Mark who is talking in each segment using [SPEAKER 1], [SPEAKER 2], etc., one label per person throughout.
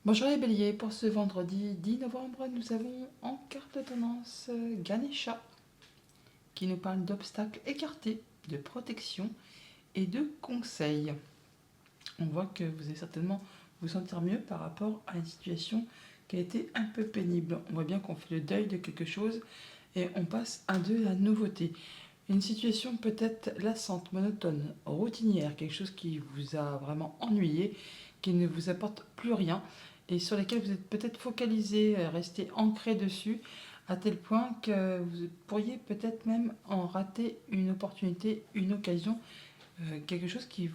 [SPEAKER 1] Bonjour les béliers, pour ce vendredi 10 novembre, nous avons en carte de tendance Ganesha qui nous parle d'obstacles écartés, de protection et de conseils. On voit que vous allez certainement vous sentir mieux par rapport à une situation qui a été un peu pénible. On voit bien qu'on fait le deuil de quelque chose et on passe à de la nouveauté. Une situation peut-être lassante, monotone, routinière, quelque chose qui vous a vraiment ennuyé, qui ne vous apporte plus rien et sur lesquels vous êtes peut-être focalisé, resté ancré dessus, à tel point que vous pourriez peut-être même en rater une opportunité, une occasion, quelque chose qui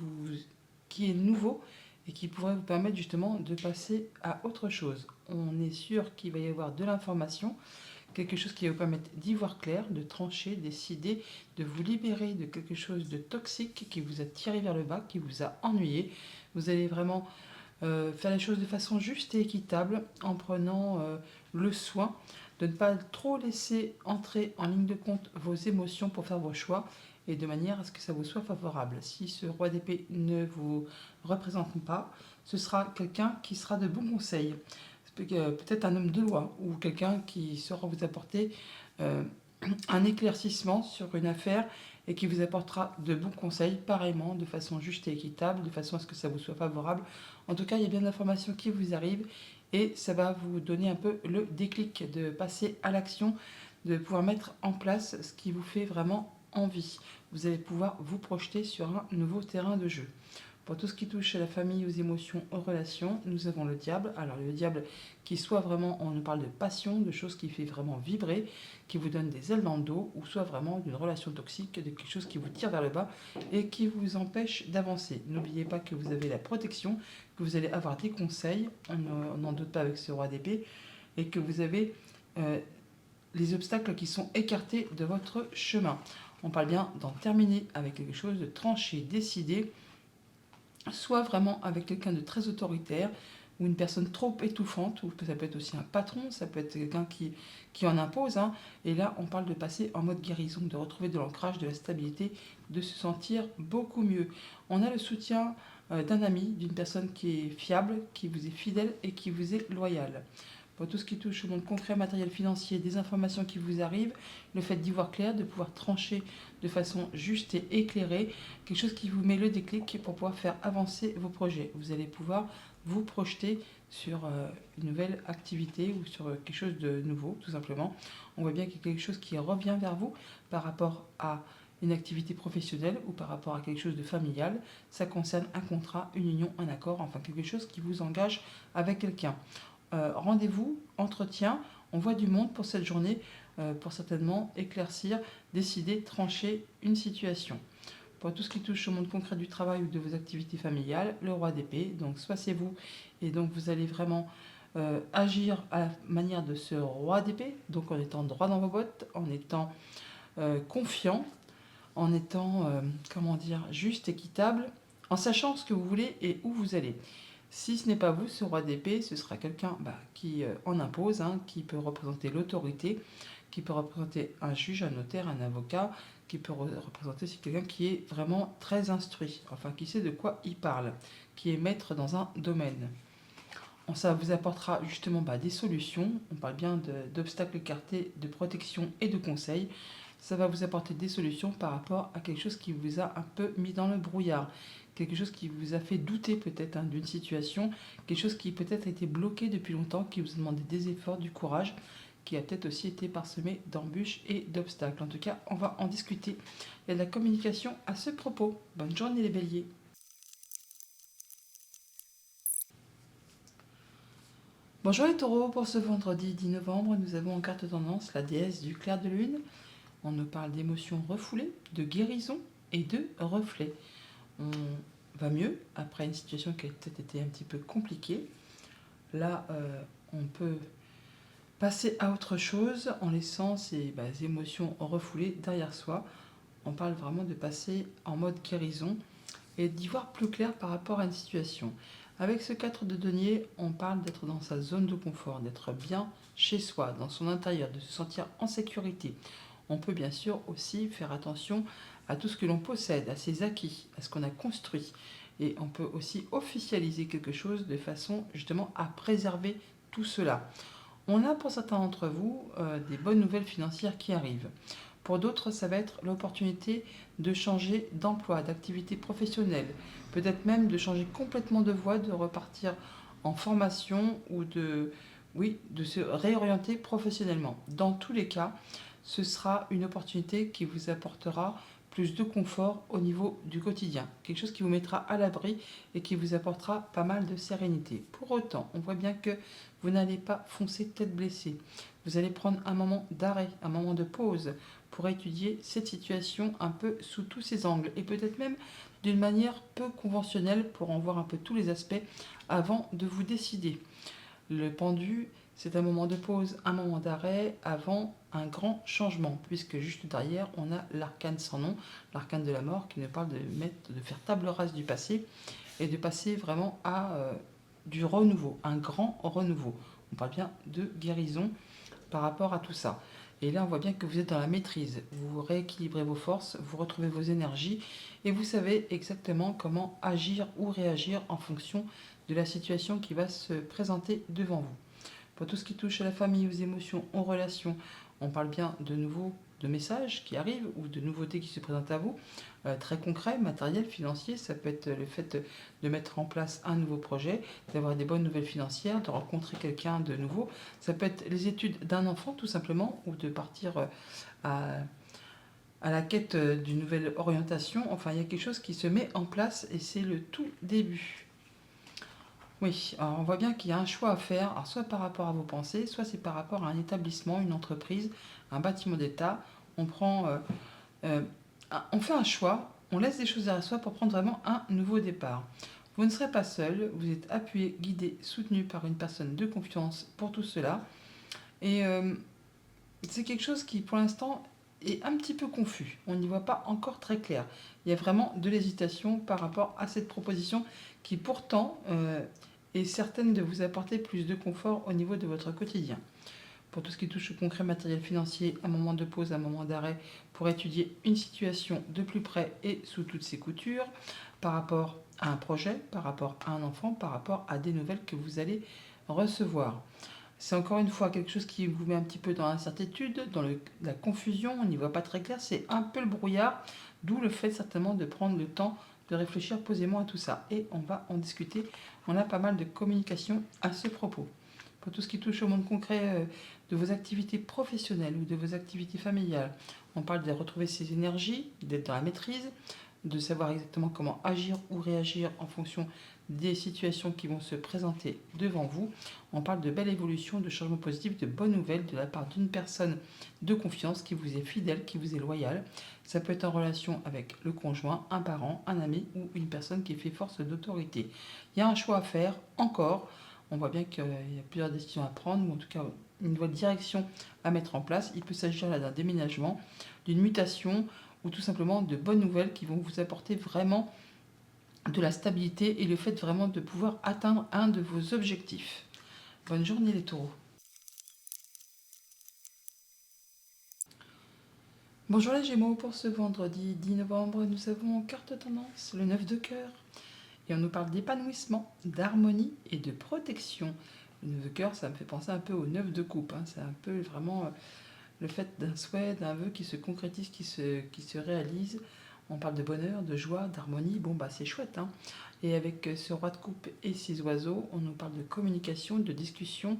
[SPEAKER 1] est nouveau et qui pourrait vous permettre justement de passer à autre chose. On est sûr qu'il va y avoir de l'information, quelque chose qui va vous permettre d'y voir clair, de trancher, décider, de vous libérer de quelque chose de toxique qui vous a tiré vers le bas, qui vous a ennuyé. Vous allez vraiment faire les choses de façon juste et équitable en prenant le soin de ne pas trop laisser entrer en ligne de compte vos émotions pour faire vos choix et de manière à ce que ça vous soit favorable. Si ce roi d'épée ne vous représente pas, ce sera quelqu'un qui sera de bons conseils. Peut-être un homme de loi ou quelqu'un qui saura vous apporter euh, un éclaircissement sur une affaire et qui vous apportera de bons conseils, pareillement, de façon juste et équitable, de façon à ce que ça vous soit favorable. En tout cas, il y a bien d'informations qui vous arrivent et ça va vous donner un peu le déclic de passer à l'action, de pouvoir mettre en place ce qui vous fait vraiment envie. Vous allez pouvoir vous projeter sur un nouveau terrain de jeu. Pour tout ce qui touche à la famille, aux émotions, aux relations, nous avons le diable. Alors le diable qui soit vraiment, on nous parle de passion, de choses qui fait vraiment vibrer, qui vous donne des ailes dans le dos, ou soit vraiment d'une relation toxique, de quelque chose qui vous tire vers le bas et qui vous empêche d'avancer. N'oubliez pas que vous avez la protection, que vous allez avoir des conseils, on n'en doute pas avec ce roi d'épée, et que vous avez les obstacles qui sont écartés de votre chemin. On parle bien d'en terminer avec quelque chose de tranché, décidé, soit vraiment avec quelqu'un de très autoritaire ou une personne trop étouffante, ou ça peut être aussi un patron, ça peut être quelqu'un qui en impose. Hein. Et là, on parle de passer en mode guérison, de retrouver de l'ancrage, de la stabilité, de se sentir beaucoup mieux. On a le soutien d'un ami, d'une personne qui est fiable, qui vous est fidèle et qui vous est loyale. Pour tout ce qui touche au monde concret, matériel, financier, des informations qui vous arrivent, le fait d'y voir clair, de pouvoir trancher de façon juste et éclairée, quelque chose qui vous met le déclic pour pouvoir faire avancer vos projets. Vous allez pouvoir vous projeter sur une nouvelle activité ou sur quelque chose de nouveau, tout simplement. On voit bien qu'il y a quelque chose qui revient vers vous par rapport à une activité professionnelle ou par rapport à quelque chose de familial. Ça concerne un contrat, une union, un accord, enfin quelque chose qui vous engage avec quelqu'un. Rendez-vous, entretien, on voit du monde pour cette journée, pour certainement éclaircir, décider, trancher une situation. Pour tout ce qui touche au monde concret du travail ou de vos activités familiales, le roi d'épée, donc soit c'est vous, et donc vous allez vraiment agir à la manière de ce roi d'épée, donc en étant droit dans vos bottes, en étant confiant, en étant, comment dire, juste, équitable, en sachant ce que vous voulez et où vous allez. Si ce n'est pas vous, ce roi d'épée, ce sera quelqu'un qui en impose, hein, qui peut représenter l'autorité, qui peut représenter un juge, un notaire, un avocat, qui peut représenter aussi quelqu'un qui est vraiment très instruit, enfin qui sait de quoi il parle, qui est maître dans un domaine. Ça vous apportera justement des solutions, on parle bien d'obstacles écartés, de protection et de conseils. Ça va vous apporter des solutions par rapport à quelque chose qui vous a un peu mis dans le brouillard, quelque chose qui vous a fait douter peut-être d'une situation, quelque chose qui peut-être a été bloqué depuis longtemps, qui vous a demandé des efforts, du courage, qui a peut-être aussi été parsemé d'embûches et d'obstacles. En tout cas, on va en discuter. Il y a de la communication à ce propos. Bonne journée les béliers. Bonjour les taureaux, pour ce vendredi 10 novembre, nous avons en carte tendance la déesse du clair de lune. On nous parle d'émotions refoulées, de guérison et de reflets. On va mieux après une situation qui a peut-être été un petit peu compliquée. Là, on peut passer à autre chose en laissant ces émotions refoulées derrière soi. On parle vraiment de passer en mode guérison et d'y voir plus clair par rapport à une situation. Avec ce 4 de denier, on parle d'être dans sa zone de confort, d'être bien chez soi, dans son intérieur, de se sentir en sécurité. On peut bien sûr aussi faire attention à tout ce que l'on possède, à ses acquis, à ce qu'on a construit. Et on peut aussi officialiser quelque chose de façon justement à préserver tout cela. On a pour certains d'entre vous des bonnes nouvelles financières qui arrivent. Pour d'autres, ça va être l'opportunité de changer d'emploi, d'activité professionnelle, peut-être même de changer complètement de voie, de repartir en formation ou oui, de se réorienter professionnellement. Dans tous les cas, ce sera une opportunité qui vous apportera plus de confort au niveau du quotidien. Quelque chose qui vous mettra à l'abri et qui vous apportera pas mal de sérénité. Pour autant, on voit bien que vous n'allez pas foncer tête blessée. Vous allez prendre un moment d'arrêt, un moment de pause pour étudier cette situation un peu sous tous ses angles et peut-être même d'une manière peu conventionnelle pour en voir un peu tous les aspects avant de vous décider. Le pendu, c'est un moment de pause, un moment d'arrêt avant un grand changement, puisque juste derrière, on a l'arcane sans nom, l'arcane de la mort, qui nous parle de faire table rase du passé et de passer vraiment à du renouveau, un grand renouveau. On parle bien de guérison par rapport à tout ça. Et là, on voit bien que vous êtes dans la maîtrise. Vous rééquilibrez vos forces, vous retrouvez vos énergies et vous savez exactement comment agir ou réagir en fonction de la situation qui va se présenter devant vous. Pour tout ce qui touche à la famille, aux émotions, aux relations, on parle bien de nouveau de messages qui arrivent ou de nouveautés qui se présentent à vous, très concrets, matériels, financiers. Ça peut être le fait de mettre en place un nouveau projet, d'avoir des bonnes nouvelles financières, de rencontrer quelqu'un de nouveau. Ça peut être les études d'un enfant tout simplement, ou de partir à, à la quête d'une nouvelle orientation. Enfin, il y a quelque chose qui se met en place et c'est le tout début. Oui, alors on voit bien qu'il y a un choix à faire, alors soit par rapport à vos pensées, soit c'est par rapport à un établissement, une entreprise, un bâtiment d'État. On prend, euh, on fait un choix, on laisse des choses derrière soi pour prendre vraiment un nouveau départ. Vous ne serez pas seul, vous êtes appuyé, guidé, soutenu par une personne de confiance pour tout cela. Et c'est quelque chose qui, pour l'instant, est un petit peu confus. On n'y voit pas encore très clair. Il y a vraiment de l'hésitation par rapport à cette proposition qui, pourtant, est certaine de vous apporter plus de confort au niveau de votre quotidien. Pour tout ce qui touche au concret matériel financier, un moment de pause, un moment d'arrêt pour étudier une situation de plus près et sous toutes ses coutures par rapport à un projet, par rapport à un enfant, par rapport à des nouvelles que vous allez recevoir. C'est encore une fois quelque chose qui vous met un petit peu dans l'incertitude, dans la confusion, on n'y voit pas très clair, c'est un peu le brouillard, d'où le fait certainement de prendre le temps de réfléchir posément à tout ça. Et on va en discuter, on a pas mal de communication à ce propos. Pour tout ce qui touche au monde concret de vos activités professionnelles ou de vos activités familiales, on parle de retrouver ses énergies, d'être dans la maîtrise, de savoir exactement comment agir ou réagir en fonction des situations qui vont se présenter devant vous. On parle de belle évolution, de changement positif, de bonnes nouvelles de la part d'une personne de confiance qui vous est fidèle, qui vous est loyale. Ça peut être en relation avec le conjoint, un parent, un ami ou une personne qui fait force d'autorité. Il y a un choix à faire encore. On voit bien qu'il y a plusieurs décisions à prendre, ou en tout cas une nouvelle direction à mettre en place. Il peut s'agir là d'un déménagement, d'une mutation ou tout simplement de bonnes nouvelles qui vont vous apporter vraiment de la stabilité et le fait vraiment de pouvoir atteindre un de vos objectifs. Bonne journée les taureaux. Bonjour les Gémeaux, pour ce vendredi 10 novembre, nous avons en carte tendance le 9 de cœur. Et on nous parle d'épanouissement, d'harmonie et de protection. Le 9 de cœur, ça me fait penser un peu au 9 de coupe. Hein. C'est un peu vraiment le fait d'un souhait, d'un vœu qui se concrétise, qui se réalise. On parle de bonheur, de joie, d'harmonie. Bon, bah c'est chouette. Hein. Et avec ce roi de coupe et ces oiseaux, on nous parle de communication, de discussion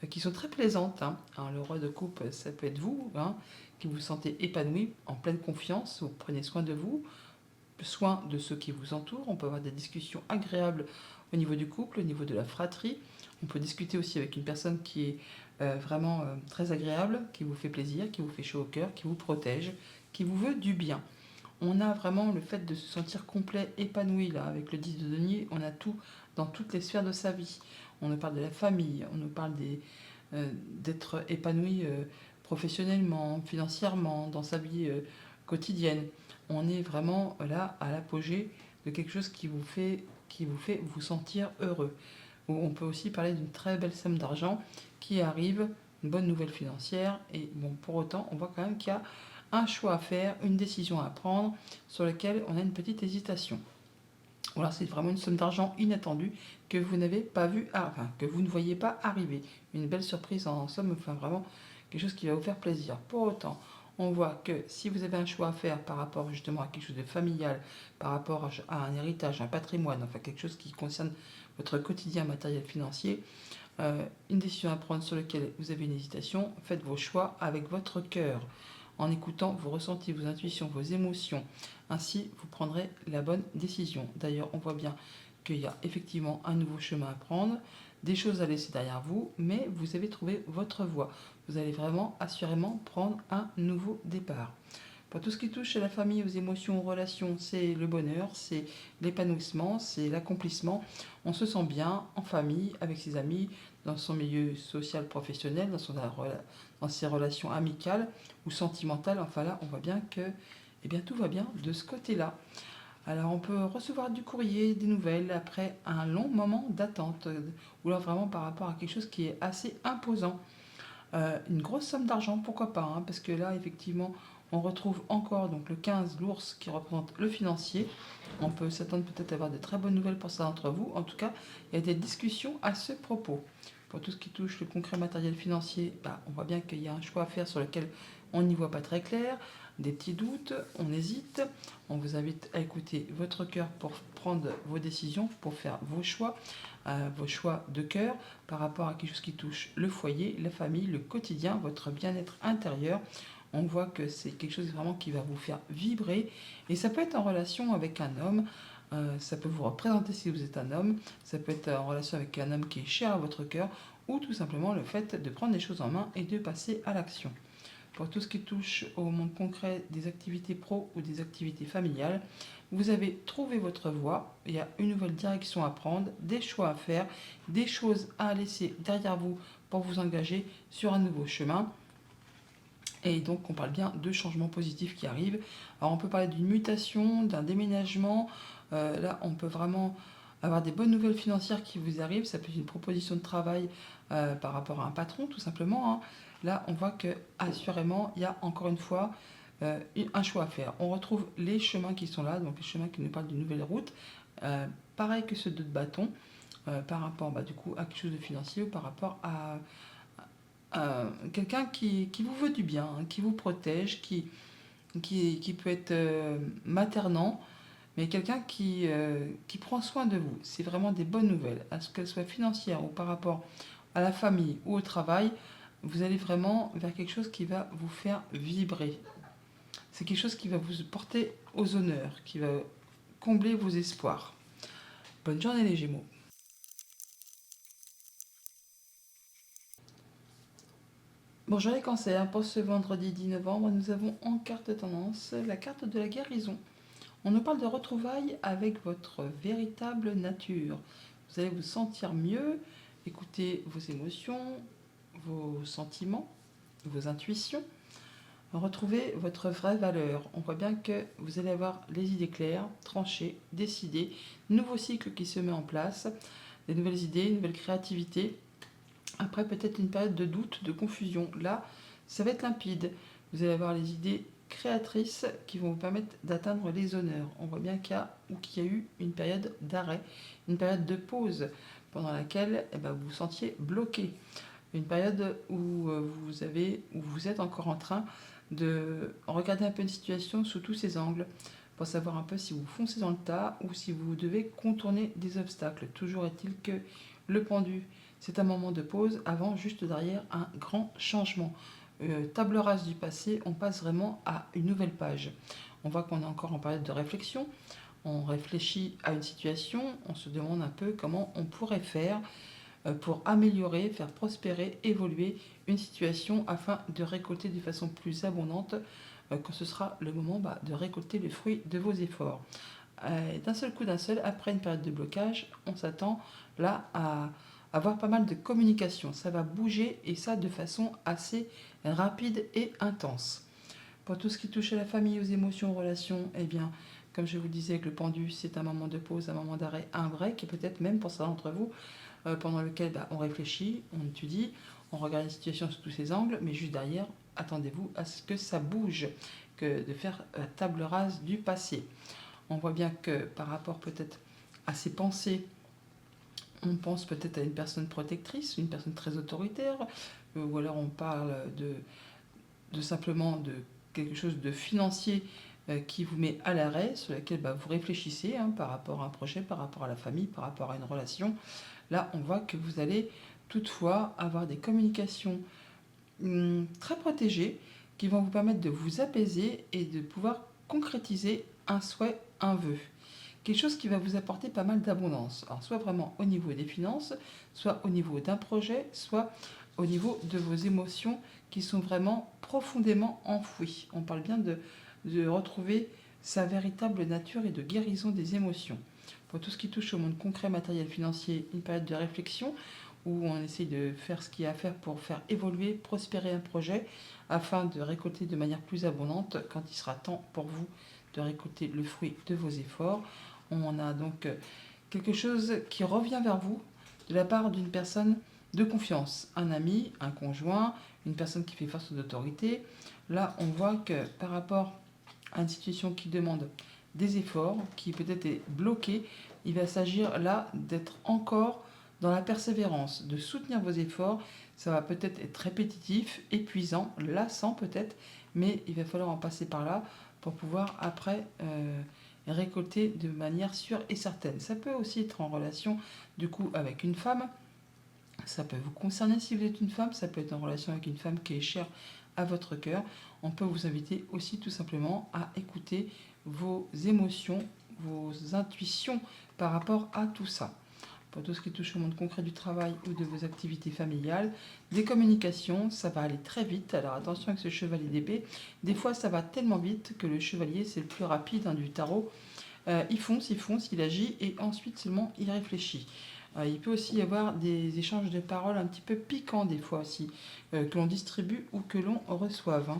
[SPEAKER 1] qui sont très plaisantes. Hein. Alors, le roi de coupe, ça peut être vous, hein, qui vous sentez épanoui, en pleine confiance, vous prenez soin de vous, soin de ceux qui vous entourent. On peut avoir des discussions agréables au niveau du couple, au niveau de la fratrie. On peut discuter aussi avec une personne qui est vraiment très agréable, qui vous fait plaisir, qui vous fait chaud au cœur, qui vous protège, qui vous veut du bien. On a vraiment le fait de se sentir complet, épanoui là. Avec le 10 de denier, on a tout dans toutes les sphères de sa vie. On nous parle de la famille, on nous parle d'être épanoui professionnellement, financièrement, dans sa vie quotidienne. On est vraiment là à l'apogée de quelque chose qui vous fait vous sentir heureux. On peut aussi parler d'une très belle somme d'argent qui arrive, une bonne nouvelle financière. Et bon, pour autant, on voit quand même qu'il y a un choix à faire, une décision à prendre sur lequel on a une petite hésitation. Ou alors c'est vraiment une somme d'argent inattendue que vous n'avez pas vu, enfin que vous ne voyez pas arriver. Une belle surprise en somme, enfin vraiment quelque chose qui va vous faire plaisir. Pour autant, on voit que si vous avez un choix à faire par rapport justement à quelque chose de familial, par rapport à un héritage, un patrimoine, enfin quelque chose qui concerne votre quotidien matériel financier, une décision à prendre sur laquelle vous avez une hésitation, faites vos choix avec votre cœur, en écoutant vos ressentis, vos intuitions, vos émotions. Ainsi, vous prendrez la bonne décision. D'ailleurs, on voit bien qu'il y a effectivement un nouveau chemin à prendre, des choses à laisser derrière vous, mais vous avez trouvé votre voie. Vous allez vraiment, assurément, prendre un nouveau départ. Pour tout ce qui touche à la famille, aux émotions, aux relations, c'est le bonheur, c'est l'épanouissement, c'est l'accomplissement. On se sent bien en famille, avec ses amis, dans son milieu social, professionnel, dans ses relations amicales ou sentimentales. Enfin là, on voit bien que tout va bien de ce côté-là. Alors on peut recevoir du courrier, des nouvelles après un long moment d'attente, ou là vraiment par rapport à quelque chose qui est assez imposant. Une grosse somme d'argent, pourquoi pas, hein, parce que là, effectivement, on retrouve encore donc le 15, l'ours qui représente le financier. On peut s'attendre peut-être à avoir de très bonnes nouvelles pour ça d'entre vous. En tout cas, il y a des discussions à ce propos. Pour tout ce qui touche le concret matériel financier, on voit bien qu'il y a un choix à faire sur lequel on n'y voit pas très clair, des petits doutes, on hésite. On vous invite à écouter votre cœur pour prendre vos décisions, pour faire vos choix de cœur par rapport à quelque chose qui touche le foyer, la famille, le quotidien, votre bien-être intérieur. On voit que c'est quelque chose vraiment qui va vous faire vibrer et ça peut être en relation avec un homme, ça peut vous représenter si vous êtes un homme, ça peut être en relation avec un homme qui est cher à votre cœur ou tout simplement le fait de prendre les choses en main et de passer à l'action. Pour tout ce qui touche au monde concret des activités pro ou des activités familiales, vous avez trouvé votre voie, il y a une nouvelle direction à prendre, des choix à faire, des choses à laisser derrière vous pour vous engager sur un nouveau chemin. Et donc on parle bien de changements positifs qui arrivent. Alors on peut parler d'une mutation, d'un déménagement. Là on peut vraiment avoir des bonnes nouvelles financières qui vous arrivent. Ça peut être une proposition de travail par rapport à un patron tout simplement, hein. Là on voit que assurément il y a encore une fois un choix à faire. On retrouve les chemins qui sont là, donc les chemins qui nous parlent d'une nouvelle route. Pareil que ceux de bâton, par rapport du coup à quelque chose de financier ou par rapport à quelqu'un qui vous veut du bien, hein, qui vous protège, qui peut être maternant, mais quelqu'un qui prend soin de vous. C'est vraiment des bonnes nouvelles. À ce qu'elles soient financières ou par rapport à la famille ou au travail, vous allez vraiment vers quelque chose qui va vous faire vibrer. C'est quelque chose qui va vous porter aux honneurs, qui va combler vos espoirs. Bonne journée les Gémeaux. Bonjour les cancers, pour ce vendredi 10 novembre, nous avons en carte tendance la carte de la guérison. On nous parle de retrouvailles avec votre véritable nature. Vous allez vous sentir mieux, écouter vos émotions, vos sentiments, vos intuitions. Retrouvez votre vraie valeur. On voit bien que vous allez avoir les idées claires, tranchées, décidées, nouveau cycle qui se met en place, des nouvelles idées, une nouvelle créativité. Après, peut-être une période de doute, de confusion. Là, ça va être limpide. Vous allez avoir les idées créatrices qui vont vous permettre d'atteindre les honneurs. On voit bien qu'il y a eu une période d'arrêt, une période de pause pendant laquelle vous vous sentiez bloqué. Une période où vous êtes encore en train de regarder un peu une situation sous tous ses angles pour savoir un peu si vous foncez dans le tas ou si vous devez contourner des obstacles. Toujours est-il que le pendu, c'est un moment de pause avant, juste derrière, un grand changement. Table rase du passé, on passe vraiment à une nouvelle page. On voit qu'on est encore en période de réflexion. On réfléchit à une situation, on se demande un peu comment on pourrait faire pour améliorer, faire prospérer, évoluer une situation afin de récolter de façon plus abondante quand ce sera le moment de récolter les fruits de vos efforts. D'un seul coup, après une période de blocage, on s'attend là à avoir pas mal de communication. Ça va bouger et ça de façon assez rapide et intense. Pour tout ce qui touche à la famille, aux émotions, aux relations, comme je vous disais avec le pendu, c'est un moment de pause, un moment d'arrêt, un break, et peut-être même pour certains d'entre vous, pendant lequel on réfléchit, on étudie, on regarde la situation sous tous ses angles, mais juste derrière, attendez-vous à ce que ça bouge, que de faire table rase du passé. On voit bien que par rapport peut-être à ses pensées, on pense peut-être à une personne protectrice, une personne très autoritaire, ou alors on parle de simplement de quelque chose de financier qui vous met à l'arrêt, sur laquelle vous réfléchissez par rapport à un projet, par rapport à la famille, par rapport à une relation. Là, on voit que vous allez toutefois avoir des communications très protégées qui vont vous permettre de vous apaiser et de pouvoir concrétiser un souhait, un vœu. Quelque chose qui va vous apporter pas mal d'abondance. Alors, soit vraiment au niveau des finances, soit au niveau d'un projet, soit au niveau de vos émotions qui sont vraiment profondément enfouies. On parle bien de retrouver sa véritable nature et de guérison des émotions. Pour tout ce qui touche au monde concret, matériel, financier, une période de réflexion où on essaye de faire ce qu'il y a à faire pour faire évoluer, prospérer un projet afin de récolter de manière plus abondante quand il sera temps pour vous de récolter le fruit de vos efforts. On a donc quelque chose qui revient vers vous de la part d'une personne de confiance, un ami, un conjoint, une personne qui fait face aux autorités. Là, on voit que par rapport à une situation qui demande des efforts, qui peut-être est bloquée, il va s'agir là d'être encore dans la persévérance, de soutenir vos efforts. Ça va peut-être être répétitif, épuisant, lassant peut-être, mais il va falloir en passer par là pour pouvoir après récolter de manière sûre et certaine. Ça peut aussi être en relation du coup avec une femme. Ça peut vous concerner si vous êtes une femme, ça peut être en relation avec une femme qui est chère à votre cœur. On peut vous inviter aussi tout simplement à écouter vos émotions, vos intuitions par rapport à tout ça. Pour tout ce qui touche au monde concret du travail ou de vos activités familiales, des communications, ça va aller très vite. Alors attention avec ce chevalier d'épée. Des fois, ça va tellement vite que le chevalier, c'est le plus rapide du tarot. Il fonce, il agit et ensuite seulement il réfléchit. Il peut aussi y avoir des échanges de paroles un petit peu piquants des fois aussi, que l'on distribue ou que l'on reçoive.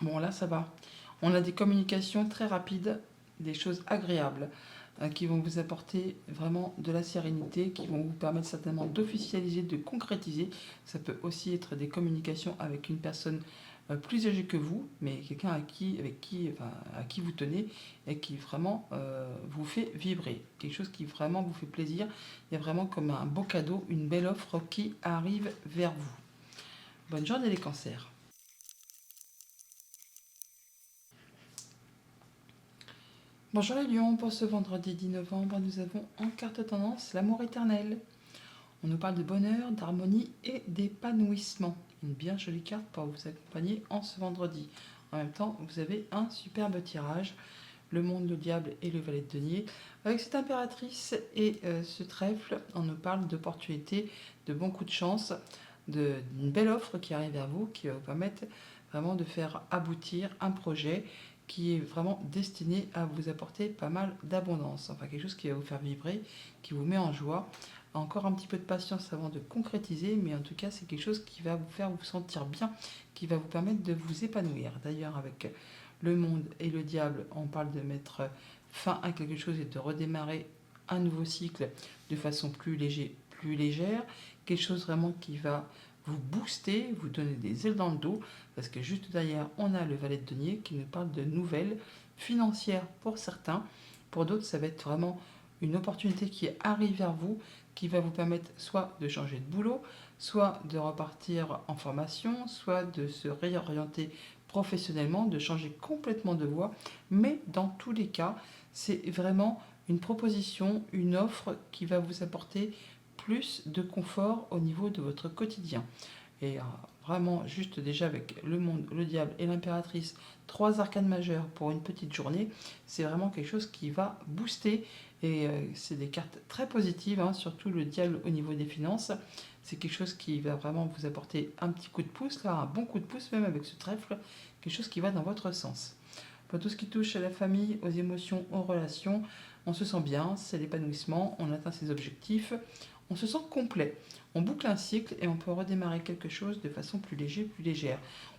[SPEAKER 1] Bon, là, ça va. On a des communications très rapides, des choses agréables qui vont vous apporter vraiment de la sérénité, qui vont vous permettre certainement d'officialiser, de concrétiser. Ça peut aussi être des communications avec une personne plus âgée que vous, mais quelqu'un à qui vous tenez et qui vraiment vous fait vibrer. Quelque chose qui vraiment vous fait plaisir. Il y a vraiment comme un beau cadeau, une belle offre qui arrive vers vous. Bonne journée les cancers. Bonjour les lions, pour ce vendredi 10 novembre, nous avons en carte tendance l'amour éternel. On nous parle de bonheur, d'harmonie et d'épanouissement. Une bien jolie carte pour vous accompagner en ce vendredi. En même temps, vous avez un superbe tirage, le monde, le diable et le valet de denier. Avec cette impératrice et ce trèfle, on nous parle d'opportunités, de bons coups de chance, d'une belle offre qui arrive vers vous, qui va vous permettre vraiment de faire aboutir un projet qui est vraiment destiné à vous apporter pas mal d'abondance. Enfin, quelque chose qui va vous faire vibrer, qui vous met en joie. Encore un petit peu de patience avant de concrétiser, mais en tout cas, c'est quelque chose qui va vous faire vous sentir bien, qui va vous permettre de vous épanouir. D'ailleurs, avec le monde et le diable, on parle de mettre fin à quelque chose et de redémarrer un nouveau cycle de façon plus légère. Quelque chose vraiment qui va vous booster, vous donner des ailes dans le dos, parce que juste derrière, on a le valet de denier qui nous parle de nouvelles financières pour certains. Pour d'autres, ça va être vraiment une opportunité qui arrive vers vous, qui va vous permettre soit de changer de boulot, soit de repartir en formation, soit de se réorienter professionnellement, de changer complètement de voie. Mais dans tous les cas, c'est vraiment une proposition, une offre qui va vous apporter plus de confort au niveau de votre quotidien. Et vraiment, juste déjà avec le monde, le diable et l'impératrice, 3 arcanes majeures pour une petite journée, c'est vraiment quelque chose qui va booster. Et c'est des cartes très positives, surtout le diable au niveau des finances. C'est quelque chose qui va vraiment vous apporter un petit coup de pouce, là, un bon coup de pouce même avec ce trèfle, quelque chose qui va dans votre sens. Pour tout ce qui touche à la famille, aux émotions, aux relations, on se sent bien, c'est l'épanouissement, on atteint ses objectifs, on se sent complet. On boucle un cycle et on peut redémarrer quelque chose de façon plus légère.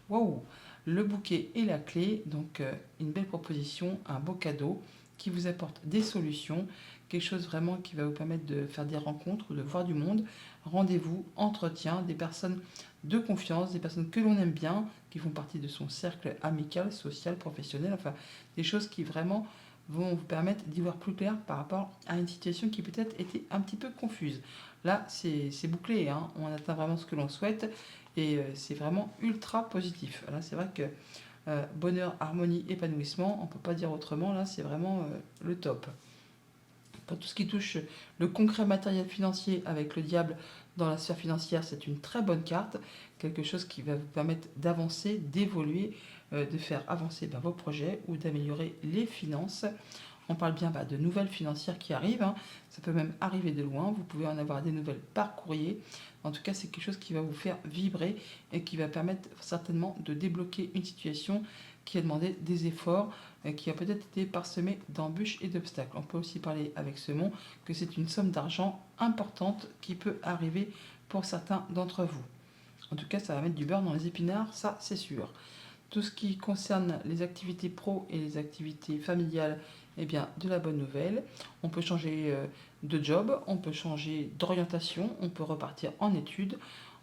[SPEAKER 1] Waouh! Le bouquet est la clé, donc une belle proposition, un beau cadeau qui vous apporte des solutions, quelque chose vraiment qui va vous permettre de faire des rencontres, de voir du monde, rendez-vous, entretien, des personnes de confiance, des personnes que l'on aime bien, qui font partie de son cercle amical, social, professionnel, enfin des choses qui vraiment vont vous permettre d'y voir plus clair par rapport à une situation qui peut-être était un petit peu confuse. Là, c'est bouclé, hein. On atteint vraiment ce que l'on souhaite et c'est vraiment ultra positif. Là, c'est vrai que bonheur, harmonie, épanouissement, on ne peut pas dire autrement, là, c'est vraiment le top. Pour tout ce qui touche le concret matériel financier avec le diable dans la sphère financière, c'est une très bonne carte, quelque chose qui va vous permettre d'avancer, d'évoluer, de faire avancer vos projets ou d'améliorer les finances. On parle bien de nouvelles financières qui arrivent, hein. Ça peut même arriver de loin, vous pouvez en avoir des nouvelles par courrier. En tout cas, c'est quelque chose qui va vous faire vibrer et qui va permettre certainement de débloquer une situation qui a demandé des efforts, qui a peut-être été parsemée d'embûches et d'obstacles. On peut aussi parler avec ce mot que c'est une somme d'argent importante qui peut arriver pour certains d'entre vous. En tout cas, ça va mettre du beurre dans les épinards, ça c'est sûr. Tout ce qui concerne les activités pro et les activités familiales, eh bien, de la bonne nouvelle. On peut changer de job, on peut changer d'orientation, on peut repartir en études.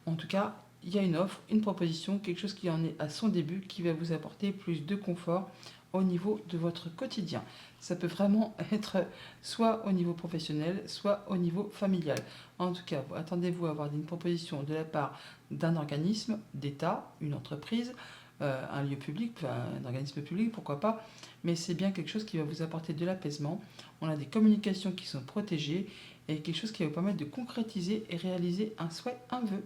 [SPEAKER 1] En tout cas, il y a une offre, une proposition, quelque chose qui en est à son début, qui va vous apporter plus de confort au niveau de votre quotidien. Ça peut vraiment être soit au niveau professionnel, soit au niveau familial. En tout cas, attendez-vous à avoir une proposition de la part d'un organisme, d'État, une entreprise, un lieu public, un organisme public, pourquoi pas, mais c'est bien quelque chose qui va vous apporter de l'apaisement. On a des communications qui sont protégées et quelque chose qui va vous permettre de concrétiser et réaliser un souhait, un vœu.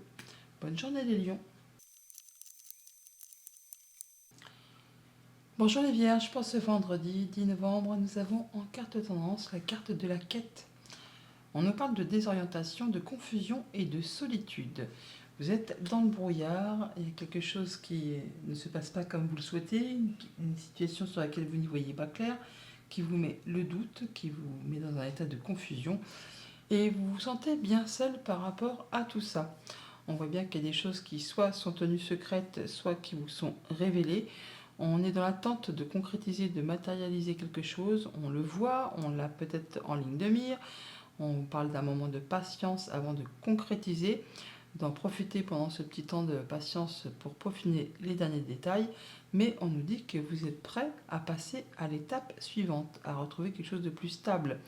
[SPEAKER 1] Bonne journée les lions. Bonjour les vierges, pour ce vendredi 10 novembre, nous avons en carte tendance la carte de la quête. On nous parle de désorientation, de confusion et de solitude. Vous êtes dans le brouillard, il y a quelque chose qui ne se passe pas comme vous le souhaitez, une situation sur laquelle vous n'y voyez pas clair, qui vous met le doute, qui vous met dans un état de confusion, et vous vous sentez bien seul par rapport à tout ça. On voit bien qu'il y a des choses qui soit sont tenues secrètes, soit qui vous sont révélées. On est dans l'attente de concrétiser, de matérialiser quelque chose, on le voit, on l'a peut-être en ligne de mire, on parle d'un moment de patience avant de concrétiser, d'en profiter pendant ce petit temps de patience pour peaufiner les derniers détails, mais on nous dit que vous êtes prêt à passer à l'étape suivante, à retrouver quelque chose de plus stable,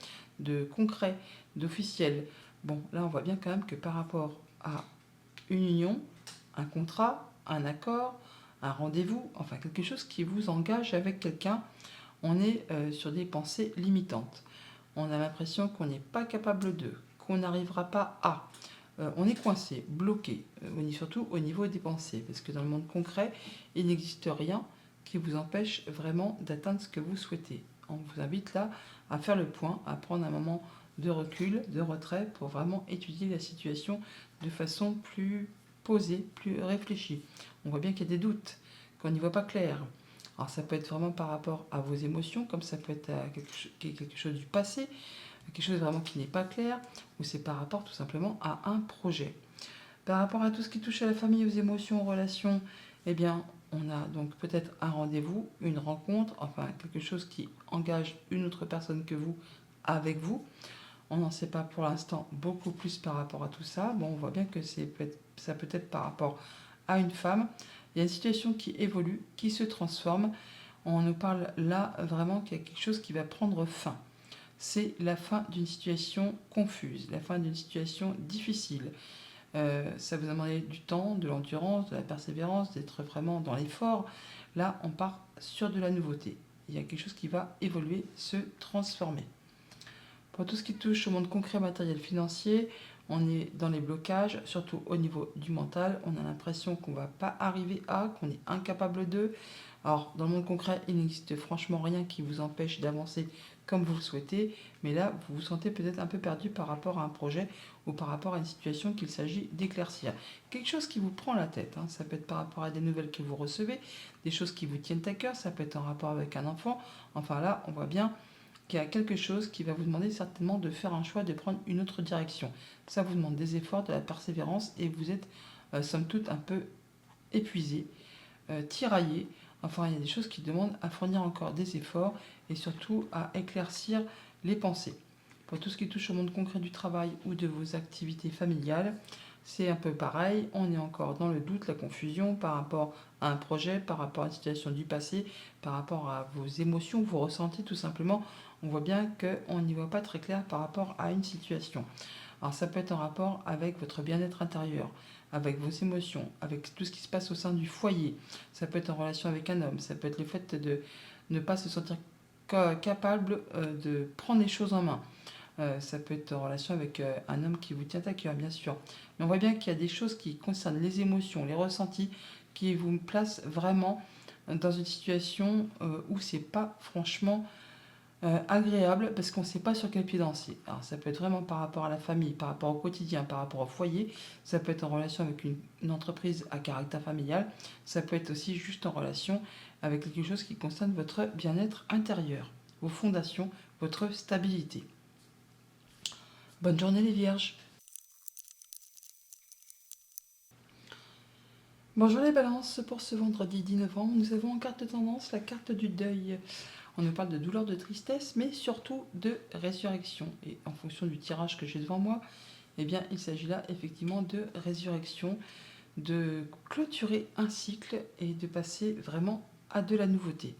[SPEAKER 1] de concret, d'officiel. Bon, là on voit bien quand même que par rapport à une union, un contrat, un accord, un rendez-vous, enfin quelque chose qui vous engage avec quelqu'un, on est sur des pensées limitantes. On a l'impression qu'on n'est pas capable de, qu'on n'arrivera pas à. On est coincé, bloqué, surtout au niveau des pensées, parce que dans le monde concret, il n'existe rien qui vous empêche vraiment d'atteindre ce que vous souhaitez. On vous invite là à faire le point, à prendre un moment de recul, de retrait, pour vraiment étudier la situation de façon plus posée, plus réfléchie. On voit bien qu'il y a des doutes, qu'on n'y voit pas clair. Alors ça peut être vraiment par rapport à vos émotions, comme ça peut être à quelque chose du passé, quelque chose vraiment qui n'est pas clair, ou c'est par rapport tout simplement à un projet. Par rapport à tout ce qui touche à la famille, aux émotions, aux relations, eh bien, on a donc peut-être un rendez-vous, une rencontre, enfin quelque chose qui engage une autre personne que vous avec vous. On n'en sait pas pour l'instant beaucoup plus par rapport à tout ça. Bon, on voit bien que ça peut être par rapport à une femme. Il y a une situation qui évolue, qui se transforme. On nous parle là vraiment qu'il y a quelque chose qui va prendre fin. C'est la fin d'une situation confuse, la fin d'une situation difficile. Ça vous a demandé du temps, de l'endurance, de la persévérance, d'être vraiment dans l'effort. Là, on part sur de la nouveauté. Il y a quelque chose qui va évoluer, se transformer. Pour tout ce qui touche au monde concret, matériel, financier, on est dans les blocages, surtout au niveau du mental. On a l'impression qu'on ne va pas arriver à, qu'on est incapable de. Alors, dans le monde concret, il n'existe franchement rien qui vous empêche d'avancer comme vous le souhaitez, mais là, vous vous sentez peut-être un peu perdu par rapport à un projet ou par rapport à une situation qu'il s'agit d'éclaircir. Quelque chose qui vous prend la tête, hein. Ça peut être par rapport à des nouvelles que vous recevez, des choses qui vous tiennent à cœur, ça peut être en rapport avec un enfant. Enfin là, on voit bien qu'il y a quelque chose qui va vous demander certainement de faire un choix, de prendre une autre direction. Ça vous demande des efforts, de la persévérance et vous êtes somme toute un peu épuisé, tiraillé. Enfin, il y a des choses qui demandent à fournir encore des efforts et surtout à éclaircir les pensées. Pour tout ce qui touche au monde concret du travail ou de vos activités familiales, c'est un peu pareil, on est encore dans le doute, la confusion par rapport à un projet, par rapport à une situation du passé, par rapport à vos émotions, vos ressentis tout simplement. On voit bien qu'on n'y voit pas très clair par rapport à une situation. Alors ça peut être en rapport avec votre bien-être intérieur, avec vos émotions, avec tout ce qui se passe au sein du foyer. Ça peut être en relation avec un homme, ça peut être le fait de ne pas se sentir capable de prendre les choses en main. Ça peut être en relation avec un homme qui vous tient à cœur, bien sûr. Mais on voit bien qu'il y a des choses qui concernent les émotions, les ressentis, qui vous placent vraiment dans une situation où c'est pas franchement agréable parce qu'on ne sait pas sur quel pied danser. Alors ça peut être vraiment par rapport à la famille, par rapport au quotidien, par rapport au foyer, ça peut être en relation avec une entreprise à caractère familial, ça peut être aussi juste en relation avec quelque chose qui concerne votre bien-être intérieur, vos fondations, votre stabilité. Bonne journée les vierges. Bonjour les balances, pour ce vendredi 10 novembre, nous avons en carte de tendance la carte du deuil. On nous parle de douleur, de tristesse, mais surtout de résurrection. Et en fonction du tirage que j'ai devant moi, eh bien, il s'agit là effectivement de résurrection, de clôturer un cycle et de passer vraiment à de la nouveauté.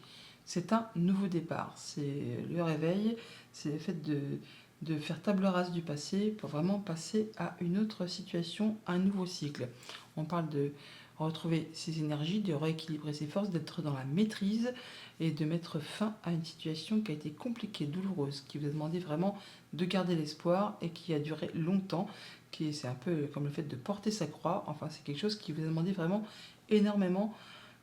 [SPEAKER 1] C'est un nouveau départ, c'est le réveil, c'est le fait de faire table rase du passé pour vraiment passer à une autre situation, un nouveau cycle. On parle de retrouver ses énergies, de rééquilibrer ses forces, d'être dans la maîtrise et de mettre fin à une situation qui a été compliquée, douloureuse, qui vous a demandé vraiment de garder l'espoir et qui a duré longtemps, c'est un peu comme le fait de porter sa croix, enfin c'est quelque chose qui vous a demandé vraiment énormément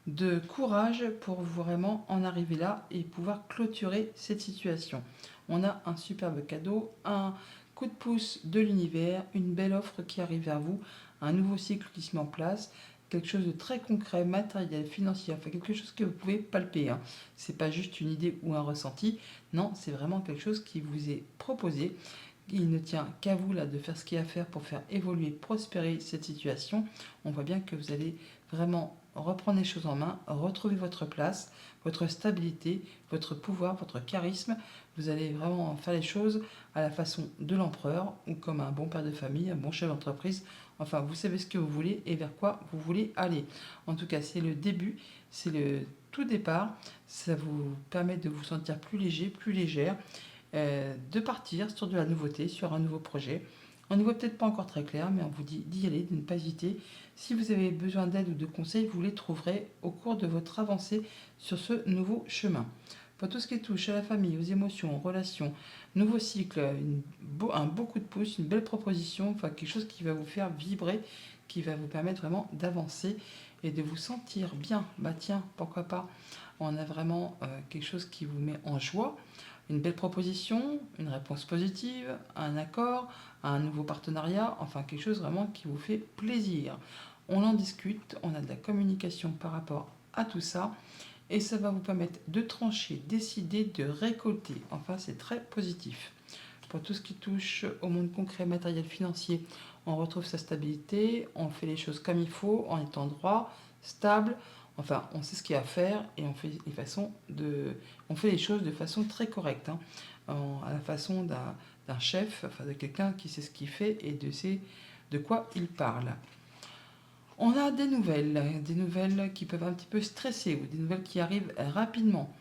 [SPEAKER 1] de courage pour vraiment en arriver là et pouvoir clôturer cette situation. On a un superbe cadeau, un coup de pouce de l'univers, une belle offre qui arrive vers vous, un nouveau cycle qui se met en place, quelque chose de très concret, matériel, financier, enfin quelque chose que vous pouvez palper. Hein. C'est pas juste une idée ou un ressenti, non, c'est vraiment quelque chose qui vous est proposé. Il ne tient qu'à vous là de faire ce qu'il y a à faire pour faire évoluer, prospérer cette situation. On voit bien que vous allez vraiment reprendre les choses en main, retrouver votre place, votre stabilité, votre pouvoir, votre charisme. Vous allez vraiment faire les choses à la façon de l'empereur ou comme un bon père de famille, un bon chef d'entreprise. Enfin, vous savez ce que vous voulez et vers quoi vous voulez aller. En tout cas, c'est le début, c'est le tout départ. Ça vous permet de vous sentir plus léger, plus légère, de partir sur de la nouveauté, sur un nouveau projet. On ne voit peut-être pas encore très clair, mais on vous dit d'y aller, de ne pas hésiter. Si vous avez besoin d'aide ou de conseils, vous les trouverez au cours de votre avancée sur ce nouveau chemin. Pour tout ce qui touche à la famille, aux émotions, aux relations, nouveau cycle, un beau coup de pouce, une belle proposition, enfin quelque chose qui va vous faire vibrer, qui va vous permettre vraiment d'avancer et de vous sentir bien. Bah tiens, pourquoi pas. On a vraiment quelque chose qui vous met en joie, une belle proposition, une réponse positive, un accord, un nouveau partenariat, enfin quelque chose vraiment qui vous fait plaisir. On en discute, on a de la communication par rapport à tout ça et ça va vous permettre de trancher, décider, de récolter. Enfin, c'est très positif. Pour tout ce qui touche au monde concret, matériel, financier, on retrouve sa stabilité, on fait les choses comme il faut, en étant droit, stable. Enfin, on sait ce qu'il y a à faire et on fait les choses de façon très correcte, hein, à la façon d'un chef, enfin de quelqu'un qui sait ce qu'il fait et sait de quoi il parle. On a des nouvelles qui peuvent un petit peu stresser ou des nouvelles qui arrivent rapidement.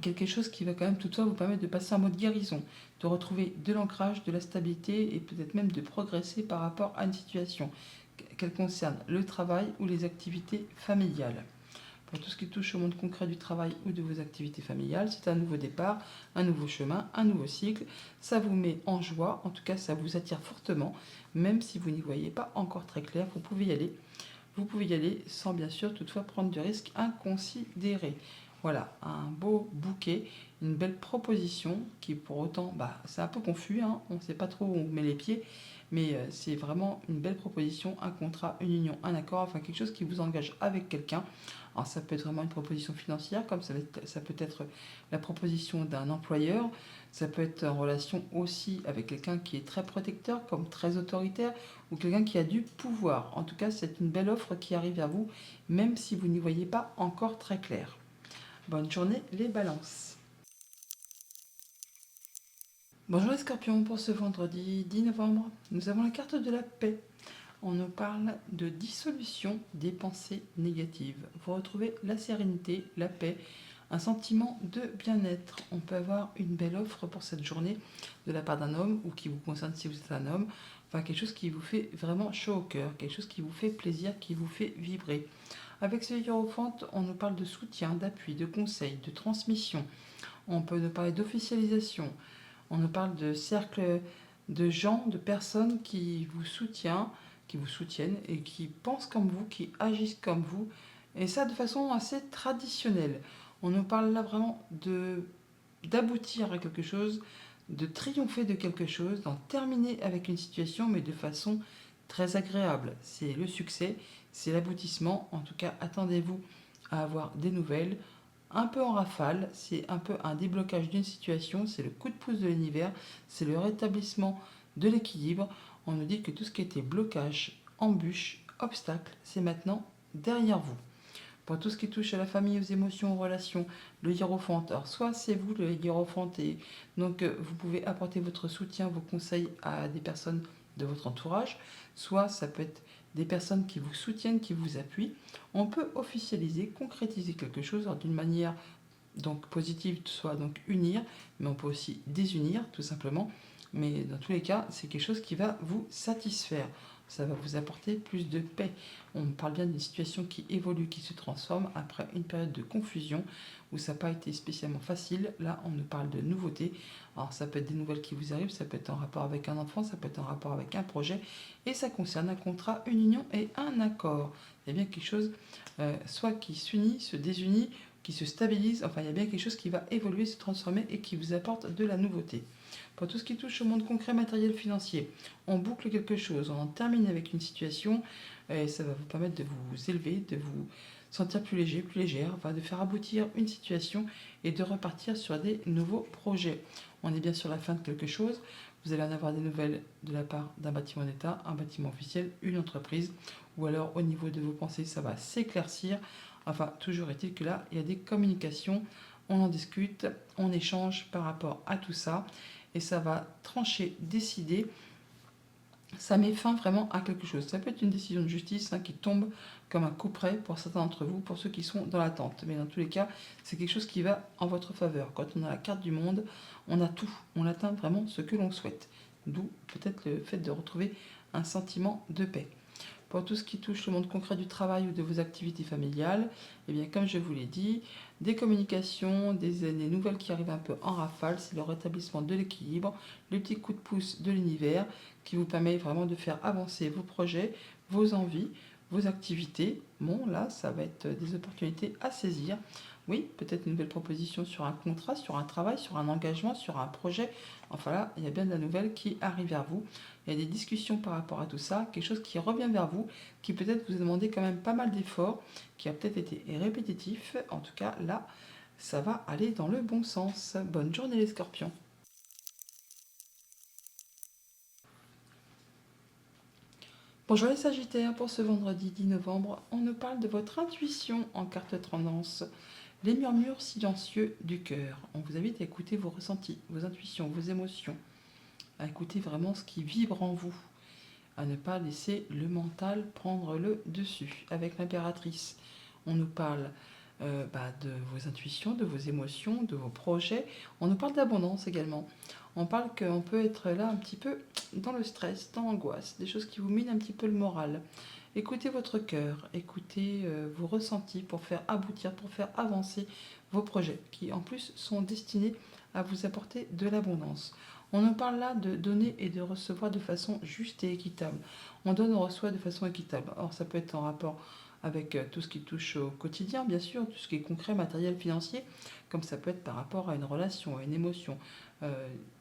[SPEAKER 1] Quelque chose qui va quand même toutefois vous permettre de passer en mode guérison, de retrouver de l'ancrage, de la stabilité et peut-être même de progresser par rapport à une situation, qu'elle concerne le travail ou les activités familiales. Pour tout ce qui touche au monde concret du travail ou de vos activités familiales, c'est un nouveau départ, un nouveau chemin, un nouveau cycle. Ça vous met en joie, en tout cas ça vous attire fortement, même si vous n'y voyez pas encore très clair, vous pouvez y aller. Vous pouvez y aller sans bien sûr toutefois prendre de risques inconsidérés. Voilà, un beau bouquet, une belle proposition qui pour autant, c'est un peu confus, hein, on ne sait pas trop où on met les pieds, mais c'est vraiment une belle proposition, un contrat, une union, un accord, enfin quelque chose qui vous engage avec quelqu'un. Alors ça peut être vraiment une proposition financière, comme ça peut être la proposition d'un employeur, ça peut être en relation aussi avec quelqu'un qui est très protecteur, comme très autoritaire, ou quelqu'un qui a du pouvoir. En tout cas, c'est une belle offre qui arrive à vous, même si vous n'y voyez pas encore très clair. Bonne journée les balances. Bonjour les scorpions, pour ce vendredi 10 novembre, nous avons la carte de la paix. on nous parle de dissolution des pensées négatives. Vous retrouvez la sérénité, la paix, un sentiment de bien-être. On peut avoir une belle offre pour cette journée de la part d'un homme ou qui vous concerne si vous êtes un homme. Enfin, quelque chose qui vous fait vraiment chaud au cœur, quelque chose qui vous fait plaisir, qui vous fait vibrer. Avec ce hiérophante, on nous parle de soutien, d'appui, de conseil, de transmission. On peut nous parler d'officialisation. On nous parle de cercle de gens, de personnes qui vous soutiennent et qui pensent comme vous, qui agissent comme vous. Et ça de façon assez traditionnelle. On nous parle là vraiment d'aboutir à quelque chose, de triompher de quelque chose, d'en terminer avec une situation, mais de façon très agréable. C'est le succès, c'est l'aboutissement. En tout cas, attendez-vous à avoir des nouvelles un peu en rafale, c'est un peu un déblocage d'une situation, c'est le coup de pouce de l'univers, c'est le rétablissement de l'équilibre. On nous dit que tout ce qui était blocage, embûche, obstacle, c'est maintenant derrière vous. Pour tout ce qui touche à la famille, aux émotions, aux relations, le hiérophante. Alors, soit c'est vous le hiérophante et donc vous pouvez apporter votre soutien, vos conseils à des personnes de votre entourage, soit ça peut être des personnes qui vous soutiennent, qui vous appuient. On peut officialiser, concrétiser quelque chose d'une manière donc positive, soit donc unir, mais on peut aussi désunir tout simplement. Mais dans tous les cas, c'est quelque chose qui va vous satisfaire. Ça va vous apporter plus de paix. On parle bien d'une situation qui évolue, qui se transforme après une période de confusion où ça n'a pas été spécialement facile. Là, on nous parle de nouveautés. Alors, ça peut être des nouvelles qui vous arrivent, ça peut être en rapport avec un enfant, ça peut être en rapport avec un projet, et ça concerne un contrat, une union et un accord. Il y a bien quelque chose, soit qui s'unit, se désunit, qui se stabilise. Enfin, il y a bien quelque chose qui va évoluer, se transformer et qui vous apporte de la nouveauté. Pour tout ce qui touche au monde concret, matériel, financier, on boucle quelque chose, on en termine avec une situation, et ça va vous permettre de vous élever, de vous sentir plus léger, plus légère, enfin, de faire aboutir une situation et de repartir sur des nouveaux projets. On est bien sur la fin de quelque chose. Vous allez en avoir des nouvelles de la part d'un bâtiment d'État, un bâtiment officiel, une entreprise, ou alors au niveau de vos pensées, ça va s'éclaircir. Enfin, toujours est-il que là, il y a des communications, on en discute, on échange par rapport à tout ça, et ça va trancher, décider. Ça met fin vraiment à quelque chose. Ça peut être une décision de justice qui tombe comme un coup près pour certains d'entre vous, pour ceux qui sont dans l'attente. Mais dans tous les cas, c'est quelque chose qui va en votre faveur. Quand on a la carte du monde, on a tout. On atteint vraiment ce que l'on souhaite. D'où peut-être le fait de retrouver un sentiment de paix. Pour tout ce qui touche le monde concret du travail ou de vos activités familiales, eh bien, comme je vous l'ai dit, des communications, des nouvelles qui arrivent un peu en rafale, c'est le rétablissement de l'équilibre, le petit coup de pouce de l'univers qui vous permet vraiment de faire avancer vos projets, vos envies, vos activités. Bon, là, ça va être des opportunités à saisir. Oui, peut-être une nouvelle proposition sur un contrat, sur un travail, sur un engagement, sur un projet. Enfin là, il y a bien de la nouvelle qui arrive vers vous. Il y a des discussions par rapport à tout ça, quelque chose qui revient vers vous, qui peut-être vous a demandé quand même pas mal d'efforts, qui a peut-être été répétitif. En tout cas, là, ça va aller dans le bon sens. Bonne journée les scorpions. Bonjour les Sagittaires, pour ce vendredi 10 novembre, on nous parle de votre intuition en carte tendance, les murmures silencieux du cœur. On vous invite à écouter vos ressentis, vos intuitions, vos émotions, à écouter vraiment ce qui vibre en vous, à ne pas laisser le mental prendre le dessus. Avec l'impératrice, on nous parle de vos intuitions, de vos émotions, de vos projets. On nous parle d'abondance également. On parle qu'on peut être là un petit peu dans le stress, dans l'angoisse, des choses qui vous minent un petit peu le moral. Écoutez votre cœur, écoutez vos ressentis pour faire aboutir, pour faire avancer vos projets, qui en plus sont destinés à vous apporter de l'abondance. On nous parle là de donner et de recevoir de façon juste et équitable. On donne, on reçoit de façon équitable. Or, ça peut être en rapport avec tout ce qui touche au quotidien, bien sûr, tout ce qui est concret, matériel, financier, comme ça peut être par rapport à une relation, à une émotion,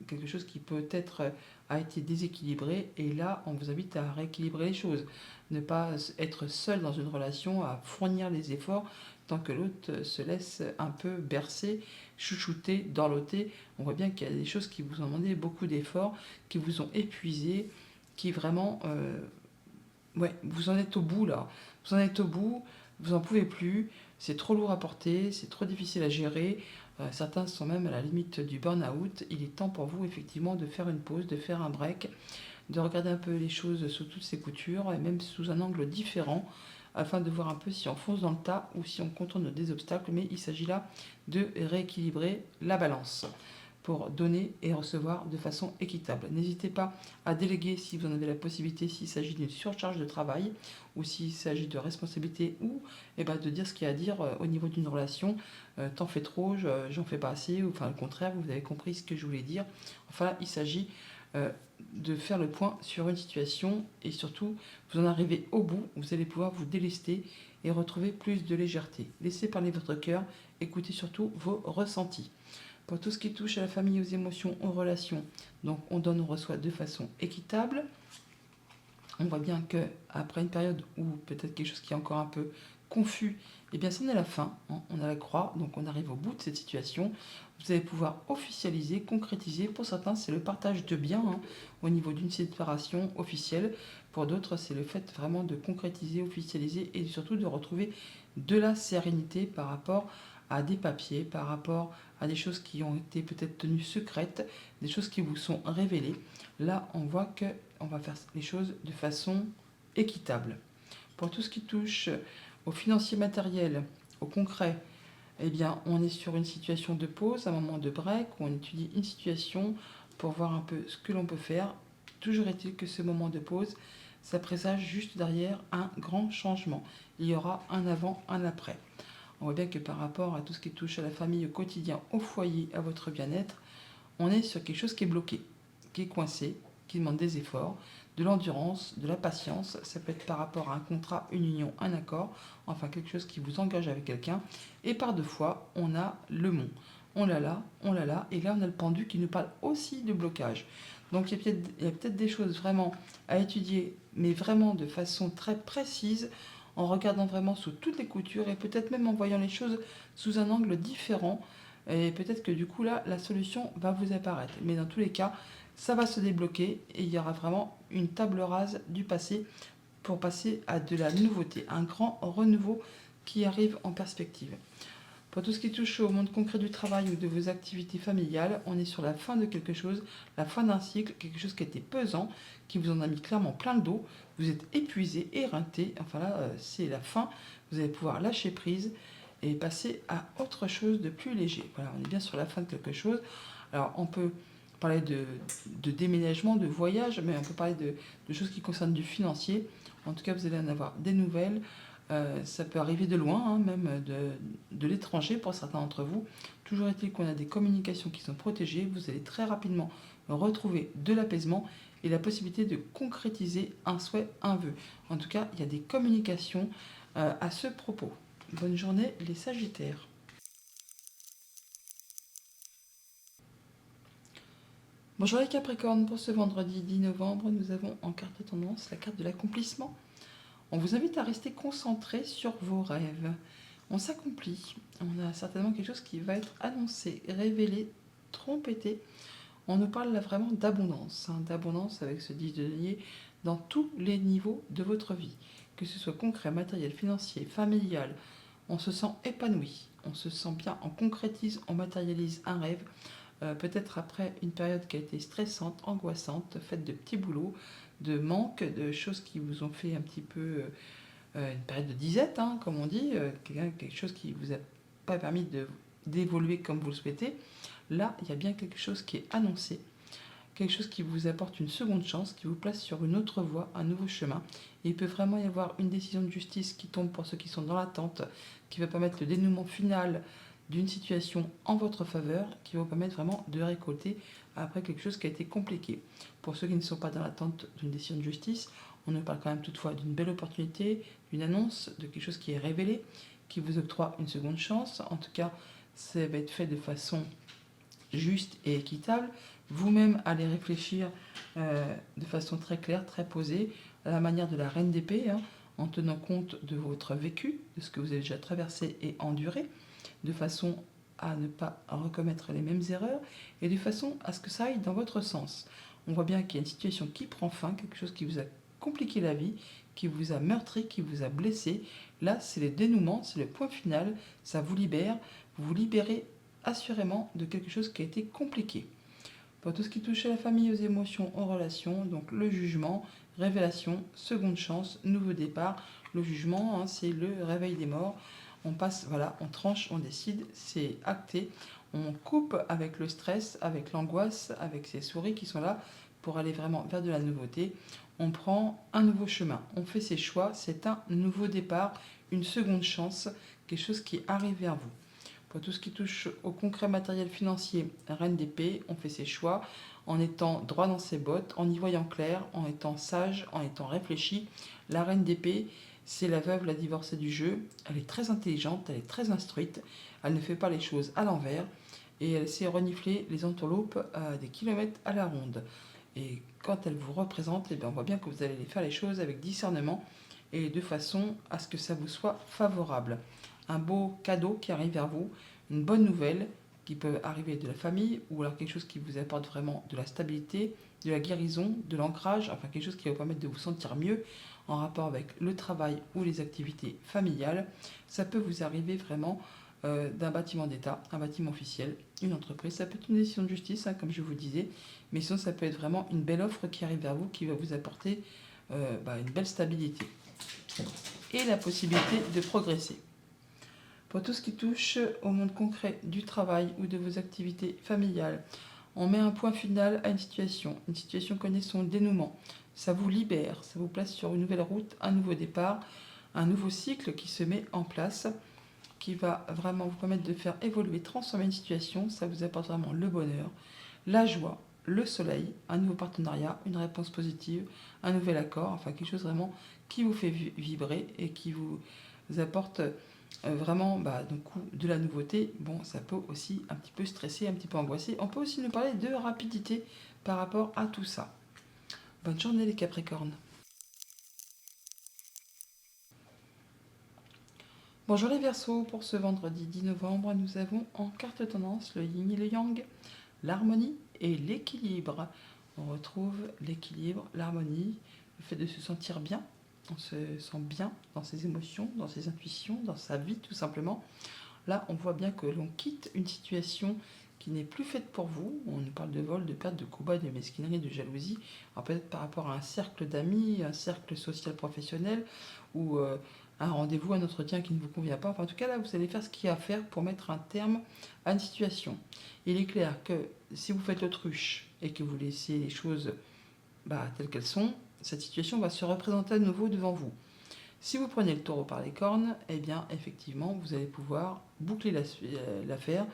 [SPEAKER 1] quelque chose qui peut-être a été déséquilibré, et là, on vous invite à rééquilibrer les choses. Ne pas être seul dans une relation, à fournir les efforts, tant que l'autre se laisse un peu bercer, chouchouter, dorloter. On voit bien qu'il y a des choses qui vous ont demandé beaucoup d'efforts, qui vous ont épuisé, qui vraiment... vous en êtes au bout là. Vous en êtes au bout, vous n'en pouvez plus, c'est trop lourd à porter, c'est trop difficile à gérer. Certains sont même à la limite du burn-out. Il est temps pour vous effectivement de faire une pause, de faire un break, de regarder un peu les choses sous toutes ses coutures et même sous un angle différent afin de voir un peu si on fonce dans le tas ou si on contourne des obstacles. Mais il s'agit là de rééquilibrer la balance pour donner et recevoir de façon équitable. N'hésitez pas à déléguer si vous en avez la possibilité, s'il s'agit d'une surcharge de travail ou s'il s'agit de responsabilité ou de dire ce qu'il y a à dire au niveau d'une relation. T'en fais trop, j'en fais pas assez, ou enfin le contraire, vous avez compris ce que je voulais dire. Enfin, il s'agit de faire le point sur une situation et surtout, vous en arrivez au bout, vous allez pouvoir vous délester et retrouver plus de légèreté. Laissez parler votre cœur, écoutez surtout vos ressentis. Pour tout ce qui touche à la famille, aux émotions, aux relations, donc on donne, on reçoit de façon équitable. On voit bien que après une période où peut-être quelque chose qui est encore un peu confus, eh bien c'en est la fin, hein. On a la croix, donc on arrive au bout de cette situation. Vous allez pouvoir officialiser, concrétiser. Pour certains, c'est le partage de biens au niveau d'une séparation officielle. Pour d'autres, c'est le fait vraiment de concrétiser, officialiser et surtout de retrouver de la sérénité par rapport à des papiers, par rapport à des choses qui ont été peut-être tenues secrètes, des choses qui vous sont révélées. Là, on voit qu'on va faire les choses de façon équitable. Pour tout ce qui touche au financier matériel, au concret, eh bien, on est sur une situation de pause, un moment de break, où on étudie une situation pour voir un peu ce que l'on peut faire. Toujours est-il que ce moment de pause, ça présage juste derrière un grand changement. Il y aura un avant, un après. On voit bien que par rapport à tout ce qui touche à la famille, au quotidien, au foyer, à votre bien-être, on est sur quelque chose qui est bloqué, qui est coincé, qui demande des efforts, de l'endurance, de la patience. Ça peut être par rapport à un contrat, une union, un accord, enfin quelque chose qui vous engage avec quelqu'un. Et par deux fois, on a le mont. On l'a là, et là on a le pendu qui nous parle aussi de blocage. Donc il y a peut-être des choses vraiment à étudier, mais vraiment de façon très précise, en regardant vraiment sous toutes les coutures et peut-être même en voyant les choses sous un angle différent. Et peut-être que du coup là, la solution va vous apparaître. Mais dans tous les cas, ça va se débloquer et il y aura vraiment une table rase du passé pour passer à de la nouveauté, un grand renouveau qui arrive en perspective. Pour tout ce qui touche au monde concret du travail ou de vos activités familiales, on est sur la fin de quelque chose, la fin d'un cycle, quelque chose qui était pesant, qui vous en a mis clairement plein le dos. Vous êtes épuisé, éreinté. Enfin là, c'est la fin. Vous allez pouvoir lâcher prise et passer à autre chose de plus léger. Voilà, on est bien sur la fin de quelque chose. Alors, on peut parler de déménagement, de voyage, mais on peut parler de choses qui concernent du financier. En tout cas, vous allez en avoir des nouvelles. Ça peut arriver de loin, même de l'étranger pour certains d'entre vous. Toujours est-il qu'on a des communications qui sont protégées. Vous allez très rapidement retrouver de l'apaisement et la possibilité de concrétiser un souhait, un vœu. En tout cas, il y a des communications à ce propos. Bonne journée les Sagittaires. Bonjour les Capricornes, pour ce vendredi 10 novembre, nous avons en carte de tendance la carte de l'accomplissement. On vous invite à rester concentré sur vos rêves. On s'accomplit, on a certainement quelque chose qui va être annoncé, révélé, trompetté. On nous parle là vraiment d'abondance, d'abondance avec ce 10 de denier dans tous les niveaux de votre vie. Que ce soit concret, matériel, financier, familial, on se sent épanoui, on se sent bien, on concrétise, on matérialise un rêve. Peut-être après une période qui a été stressante, angoissante, faite de petits boulots, de manque, de choses qui vous ont fait un petit peu une période de disette, comme on dit, quelque chose qui ne vous a pas permis d'évoluer comme vous le souhaitez. Là, il y a bien quelque chose qui est annoncé, quelque chose qui vous apporte une seconde chance, qui vous place sur une autre voie, un nouveau chemin. Et il peut vraiment y avoir une décision de justice qui tombe pour ceux qui sont dans l'attente, qui va permettre le dénouement final d'une situation en votre faveur, qui va permettre vraiment de récolter après quelque chose qui a été compliqué. Pour ceux qui ne sont pas dans l'attente d'une décision de justice, on nous parle quand même toutefois d'une belle opportunité, d'une annonce, de quelque chose qui est révélé, qui vous octroie une seconde chance. En tout cas, ça va être fait de façon juste et équitable. Vous-même allez réfléchir de façon très claire, très posée, à la manière de la reine d'épée, en tenant compte de votre vécu, de ce que vous avez déjà traversé et enduré, de façon à ne pas recommettre les mêmes erreurs et de façon à ce que ça aille dans votre sens. On voit bien qu'il y a une situation qui prend fin, quelque chose qui vous a compliqué la vie, qui vous a meurtri, qui vous a blessé. Là, c'est le dénouement, c'est le point final, ça vous libère, vous vous libérez assurément de quelque chose qui a été compliqué. Pour tout ce qui touche à la famille, aux émotions, aux relations, donc le jugement, révélation, seconde chance, nouveau départ. Le jugement, hein, c'est le réveil des morts. On passe, voilà, on tranche, on décide, c'est acté. On coupe avec le stress, avec l'angoisse, avec ces souris qui sont là pour aller vraiment vers de la nouveauté. On prend un nouveau chemin, on fait ses choix, c'est un nouveau départ, une seconde chance, quelque chose qui arrive vers vous. Pour tout ce qui touche au concret matériel financier, reine d'épée, on fait ses choix en étant droit dans ses bottes, en y voyant clair, en étant sage, en étant réfléchi. La reine d'épée, c'est la veuve, la divorcée du jeu. Elle est très intelligente, elle est très instruite, elle ne fait pas les choses à l'envers et elle sait renifler les entourloupes à des kilomètres à la ronde. Et quand elle vous représente, eh bien, on voit bien que vous allez faire les choses avec discernement et de façon à ce que ça vous soit favorable. Un beau cadeau qui arrive vers vous, une bonne nouvelle qui peut arriver de la famille ou alors quelque chose qui vous apporte vraiment de la stabilité, de la guérison, de l'ancrage, enfin quelque chose qui va vous permettre de vous sentir mieux en rapport avec le travail ou les activités familiales. Ça peut vous arriver vraiment d'un bâtiment d'État, un bâtiment officiel, une entreprise. Ça peut être une décision de justice, hein, comme je vous disais, mais sinon ça peut être vraiment une belle offre qui arrive vers vous, qui va vous apporter une belle stabilité et la possibilité de progresser. Pour tout ce qui touche au monde concret du travail ou de vos activités familiales, on met un point final à une situation. Une situation connaît son dénouement. Ça vous libère, ça vous place sur une nouvelle route, un nouveau départ, un nouveau cycle qui se met en place, qui va vraiment vous permettre de faire évoluer, transformer une situation. Ça vous apporte vraiment le bonheur, la joie, le soleil, un nouveau partenariat, une réponse positive, un nouvel accord, enfin quelque chose vraiment qui vous fait vibrer et qui vous apporte vraiment de la nouveauté. Bon, ça peut aussi un petit peu stresser, un petit peu angoisser. On peut aussi nous parler de rapidité par rapport à tout ça. Bonne journée les Capricornes. Bonjour les Verseaux, pour ce vendredi 10 novembre, nous avons en carte tendance le yin et le yang, l'harmonie et l'équilibre. On retrouve l'équilibre, l'harmonie, le fait de se sentir bien. On se sent bien dans ses émotions, dans ses intuitions, dans sa vie tout simplement. Là, on voit bien que l'on quitte une situation qui n'est plus faite pour vous. On nous parle de vol, de perte, de combat, de mesquinerie, de jalousie. Alors peut-être par rapport à un cercle d'amis, un cercle social professionnel ou un rendez-vous, un entretien qui ne vous convient pas. Enfin, en tout cas, là, vous allez faire ce qu'il y a à faire pour mettre un terme à une situation. Il est clair que si vous faites l'autruche et que vous laissez les choses telles qu'elles sont, cette situation va se représenter à nouveau devant vous. Si vous prenez le taureau par les cornes, eh bien, effectivement, vous allez pouvoir boucler l'affaire,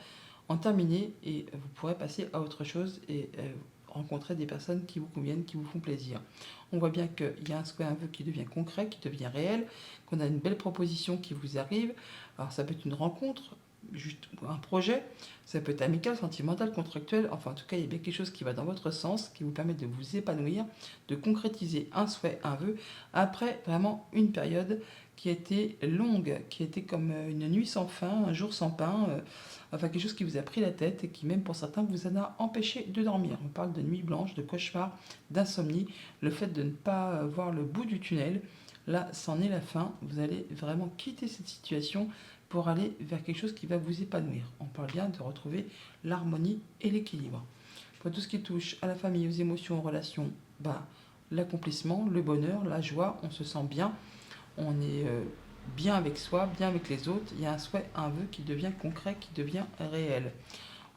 [SPEAKER 1] en terminer et vous pourrez passer à autre chose et rencontrer des personnes qui vous conviennent, qui vous font plaisir. On voit bien qu'il y a un souhait, un vœu qui devient concret, qui devient réel, qu'on a une belle proposition qui vous arrive. Alors, ça peut être une rencontre, juste un projet, ça peut être amical, sentimental, contractuel, enfin en tout cas il y a bien quelque chose qui va dans votre sens, qui vous permet de vous épanouir, de concrétiser un souhait, un vœu, après vraiment une période qui a été longue, qui a été comme une nuit sans fin, un jour sans pain, enfin quelque chose qui vous a pris la tête et qui même pour certains vous en a empêché de dormir. On parle de nuit blanche, de cauchemar, d'insomnie, le fait de ne pas voir le bout du tunnel, là c'en est la fin, vous allez vraiment quitter cette situation pour aller vers quelque chose qui va vous épanouir. On parle bien de retrouver l'harmonie et l'équilibre. Pour tout ce qui touche à la famille, aux émotions, aux relations, l'accomplissement, le bonheur, la joie, on se sent bien, on est bien avec soi, bien avec les autres, il y a un souhait, un vœu qui devient concret, qui devient réel.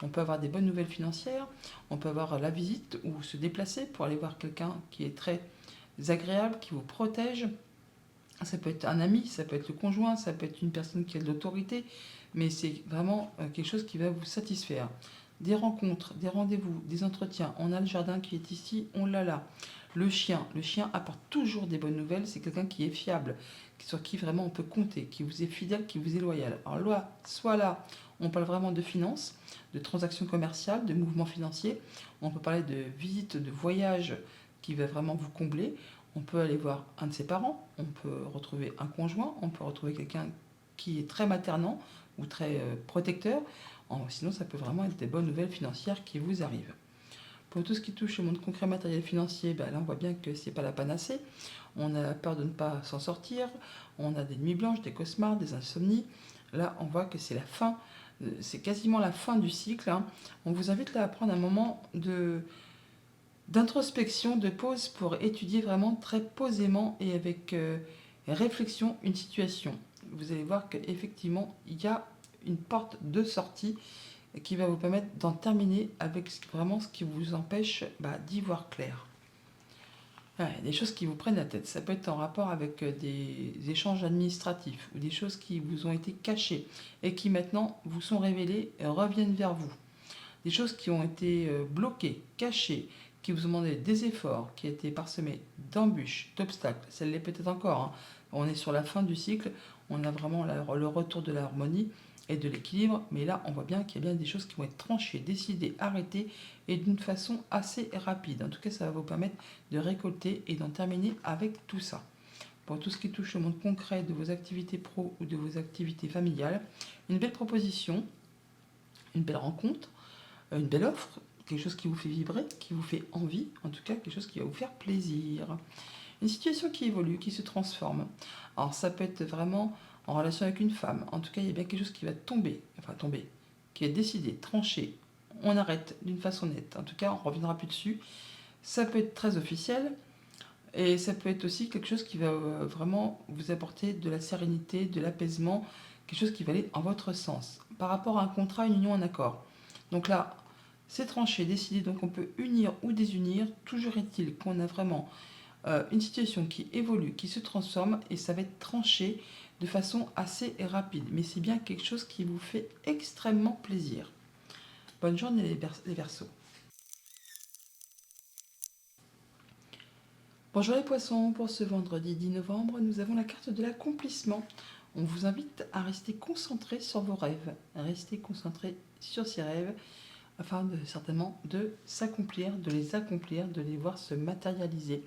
[SPEAKER 1] On peut avoir des bonnes nouvelles financières, on peut avoir la visite ou se déplacer pour aller voir quelqu'un qui est très agréable, qui vous protège. Ça peut être un ami, ça peut être le conjoint, ça peut être une personne qui a de l'autorité, mais c'est vraiment quelque chose qui va vous satisfaire. Des rencontres, des rendez-vous, des entretiens. On a le jardin qui est ici, on l'a là. Le chien apporte toujours des bonnes nouvelles. C'est quelqu'un qui est fiable, sur qui vraiment on peut compter, qui vous est fidèle, qui vous est loyal. Alors là, on parle vraiment de finances, de transactions commerciales, de mouvements financiers. On peut parler de visites, de voyages qui va vraiment vous combler. On peut aller voir un de ses parents, on peut retrouver un conjoint, on peut retrouver quelqu'un qui est très maternant ou très protecteur. Sinon, ça peut vraiment être des bonnes nouvelles financières qui vous arrivent. Pour tout ce qui touche au monde concret matériel financier, là on voit bien que ce n'est pas la panacée. On a peur de ne pas s'en sortir, on a des nuits blanches, des cauchemars, des insomnies. Là, on voit que c'est la fin C'est quasiment la fin du cycle, hein. On vous invite là à prendre un moment d'introspection, de pause pour étudier vraiment très posément et avec réflexion une situation. Vous allez voir qu'effectivement, il y a une porte de sortie qui va vous permettre d'en terminer avec vraiment ce qui vous empêche d'y voir clair. Ouais, des choses qui vous prennent la tête. Ça peut être en rapport avec des échanges administratifs ou des choses qui vous ont été cachées et qui maintenant vous sont révélées et reviennent vers vous. Des choses qui ont été bloquées, cachées, qui vous ont demandé des efforts, qui étaient parsemées d'embûches, d'obstacles. Ça l'est peut-être encore, hein. On est sur la fin du cycle, on a vraiment le retour de l'harmonie et de l'équilibre, mais là on voit bien qu'il y a bien des choses qui vont être tranchées, décidées, arrêtées et d'une façon assez rapide. En tout cas, ça va vous permettre de récolter et d'en terminer avec tout ça. Pour tout ce qui touche le monde concret de vos activités pro ou de vos activités familiales, une belle proposition, une belle rencontre, une belle offre, quelque chose qui vous fait vibrer, qui vous fait envie, en tout cas quelque chose qui va vous faire plaisir. Une situation qui évolue, qui se transforme. Alors ça peut être vraiment en relation avec une femme. En tout cas, il y a bien quelque chose qui va tomber, qui est décidé, tranché. On arrête d'une façon nette. En tout cas, on ne reviendra plus dessus. Ça peut être très officiel et ça peut être aussi quelque chose qui va vraiment vous apporter de la sérénité, de l'apaisement, quelque chose qui va aller en votre sens. Par rapport à un contrat, une union, un accord. Donc là, c'est tranché, décidé, donc on peut unir ou désunir. Toujours est-il qu'on a vraiment une situation qui évolue, qui se transforme et ça va être tranché de façon assez rapide. Mais c'est bien quelque chose qui vous fait extrêmement plaisir. Bonne journée les Verseaux. Bonjour les Poissons, pour ce vendredi 10 novembre, nous avons la carte de l'accomplissement. On vous invite à rester concentré sur vos rêves, rester concentré sur ces rêves afin certainement de s'accomplir, de les accomplir, de les voir se matérialiser.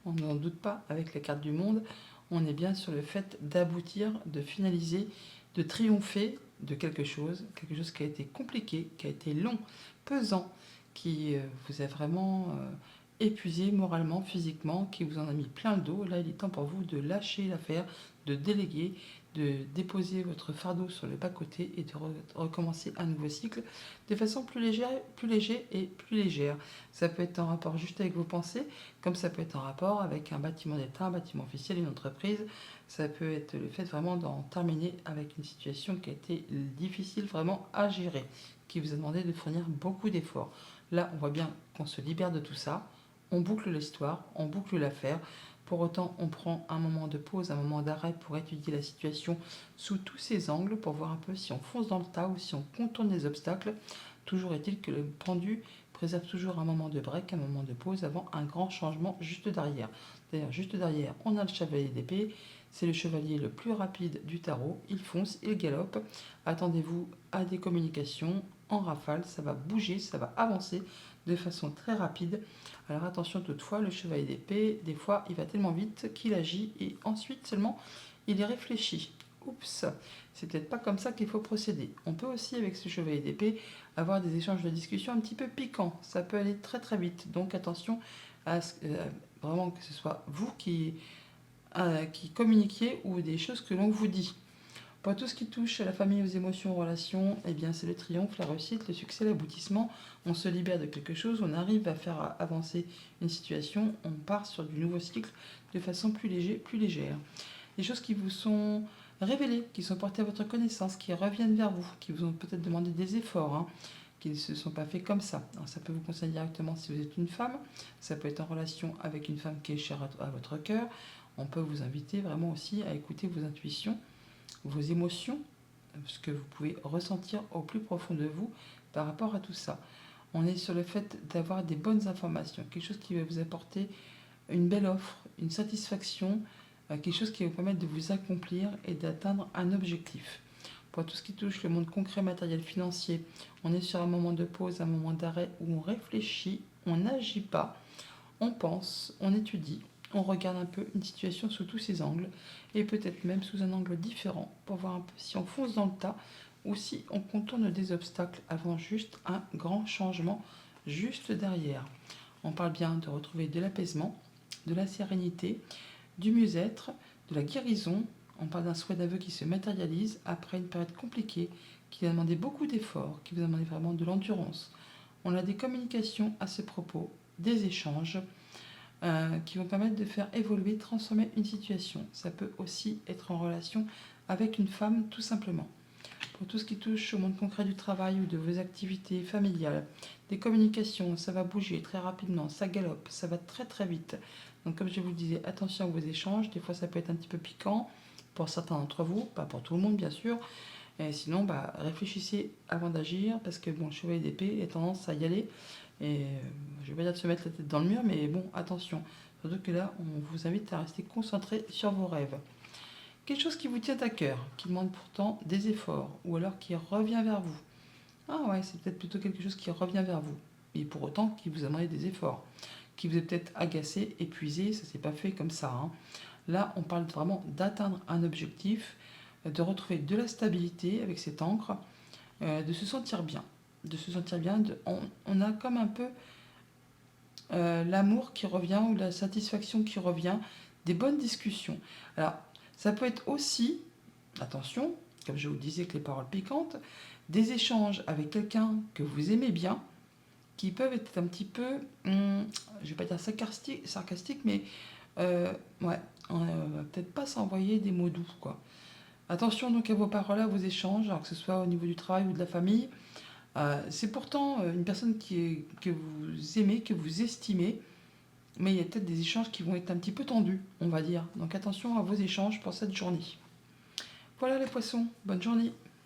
[SPEAKER 1] On n'en doute pas, avec la carte du monde, on est bien sur le fait d'aboutir, de finaliser, de triompher de quelque chose qui a été compliqué, qui a été long, pesant, qui vous a vraiment épuisé moralement, physiquement, qui vous en a mis plein le dos. Là, il est temps pour vous de lâcher l'affaire, de déléguer, de déposer votre fardeau sur le bas-côté et de recommencer un nouveau cycle de façon plus légère et plus légère. Ça peut être en rapport juste avec vos pensées, comme ça peut être en rapport avec un bâtiment d'État, un bâtiment officiel, une entreprise. Ça peut être le fait vraiment d'en terminer avec une situation qui a été difficile vraiment à gérer, qui vous a demandé de fournir beaucoup d'efforts. Là, on voit bien qu'on se libère de tout ça, on boucle l'histoire, on boucle l'affaire. Pour autant, on prend un moment de pause, un moment d'arrêt pour étudier la situation sous tous ses angles, pour voir un peu si on fonce dans le tas ou si on contourne les obstacles. Toujours est-il que le pendu préserve toujours un moment de break, un moment de pause avant un grand changement juste derrière. D'ailleurs, juste derrière, on a le chevalier d'épée. C'est le chevalier le plus rapide du tarot. Il fonce, il galope. Attendez-vous à des communications en rafale. Ça va bouger, ça va avancer de façon très rapide. Alors attention toutefois, le chevalier d'épée, des fois, il va tellement vite qu'il agit et ensuite seulement il y réfléchit. Oups, c'est peut-être pas comme ça qu'il faut procéder. On peut aussi, avec ce chevalier d'épée, avoir des échanges de discussion un petit peu piquants. Ça peut aller très très vite. Donc attention à vraiment que ce soit vous qui communiquiez ou des choses que l'on vous dit. Pour tout ce qui touche à la famille, aux émotions, aux relations, eh bien c'est le triomphe, la réussite, le succès, l'aboutissement. On se libère de quelque chose, on arrive à faire avancer une situation, on part sur du nouveau cycle de façon plus légère. Des choses qui vous sont révélées, qui sont portées à votre connaissance, qui reviennent vers vous, qui vous ont peut-être demandé des efforts, hein, qui ne se sont pas faits comme ça. Alors, ça peut vous concerner directement si vous êtes une femme, ça peut être en relation avec une femme qui est chère à votre cœur. On peut vous inviter vraiment aussi à écouter vos intuitions, vos émotions, ce que vous pouvez ressentir au plus profond de vous par rapport à tout ça. On est sur le fait d'avoir des bonnes informations, quelque chose qui va vous apporter une belle offre, une satisfaction, quelque chose qui va vous permettre de vous accomplir et d'atteindre un objectif. Pour tout ce qui touche le monde concret, matériel, financier, on est sur un moment de pause, un moment d'arrêt où on réfléchit, on n'agit pas, on pense, on étudie, on regarde un peu une situation sous tous ses angles et peut-être même sous un angle différent pour voir un peu si on fonce dans le tas ou si on contourne des obstacles avant juste un grand changement juste derrière. On parle bien de retrouver de l'apaisement, de la sérénité, du mieux-être, de la guérison, On parle d'un souhait d'aveu qui se matérialise après une période compliquée, qui vous a demandé beaucoup d'efforts, qui vous a demandé vraiment de l'endurance. On a des communications à ce propos, des échanges qui vont permettre de faire évoluer, transformer une situation. Ça peut aussi être en relation avec une femme, tout simplement. Pour tout ce qui touche au monde concret du travail ou de vos activités familiales, des communications, ça va bouger très rapidement, ça galope, ça va très très vite. Donc comme je vous le disais, attention à vos échanges, des fois ça peut être un petit peu piquant pour certains d'entre vous, pas pour tout le monde bien sûr. Et sinon, réfléchissez avant d'agir, parce que bon, le chevalier d'épée a tendance à y aller. Et je vais pas dire de se mettre la tête dans le mur, mais bon, attention. Surtout que là, on vous invite à rester concentré sur vos rêves. Quelque chose qui vous tient à cœur, qui demande pourtant des efforts, ou alors qui revient vers vous. Ah ouais, c'est peut-être plutôt quelque chose qui revient vers vous. Et pour autant, qui vous a demandé des efforts. Qui vous est peut-être agacé, épuisé, ça s'est pas fait comme ça, hein. Là, on parle vraiment d'atteindre un objectif, de retrouver de la stabilité avec cette encre, de se sentir bien. De se sentir bien, on a comme un peu l'amour qui revient ou la satisfaction qui revient, des bonnes discussions. Alors, ça peut être aussi, attention, comme je vous disais avec les paroles piquantes, des échanges avec quelqu'un que vous aimez bien, qui peuvent être un petit peu, je vais pas dire sarcastique, mais ouais, on va peut-être pas s'envoyer des mots doux, quoi. Attention donc à vos paroles, à vos échanges, alors que ce soit au niveau du travail ou de la famille. C'est pourtant une personne que vous aimez, que vous estimez, mais il y a peut-être des échanges qui vont être un petit peu tendus, on va dire. Donc attention à vos échanges pour cette journée. Voilà les poissons, bonne journée.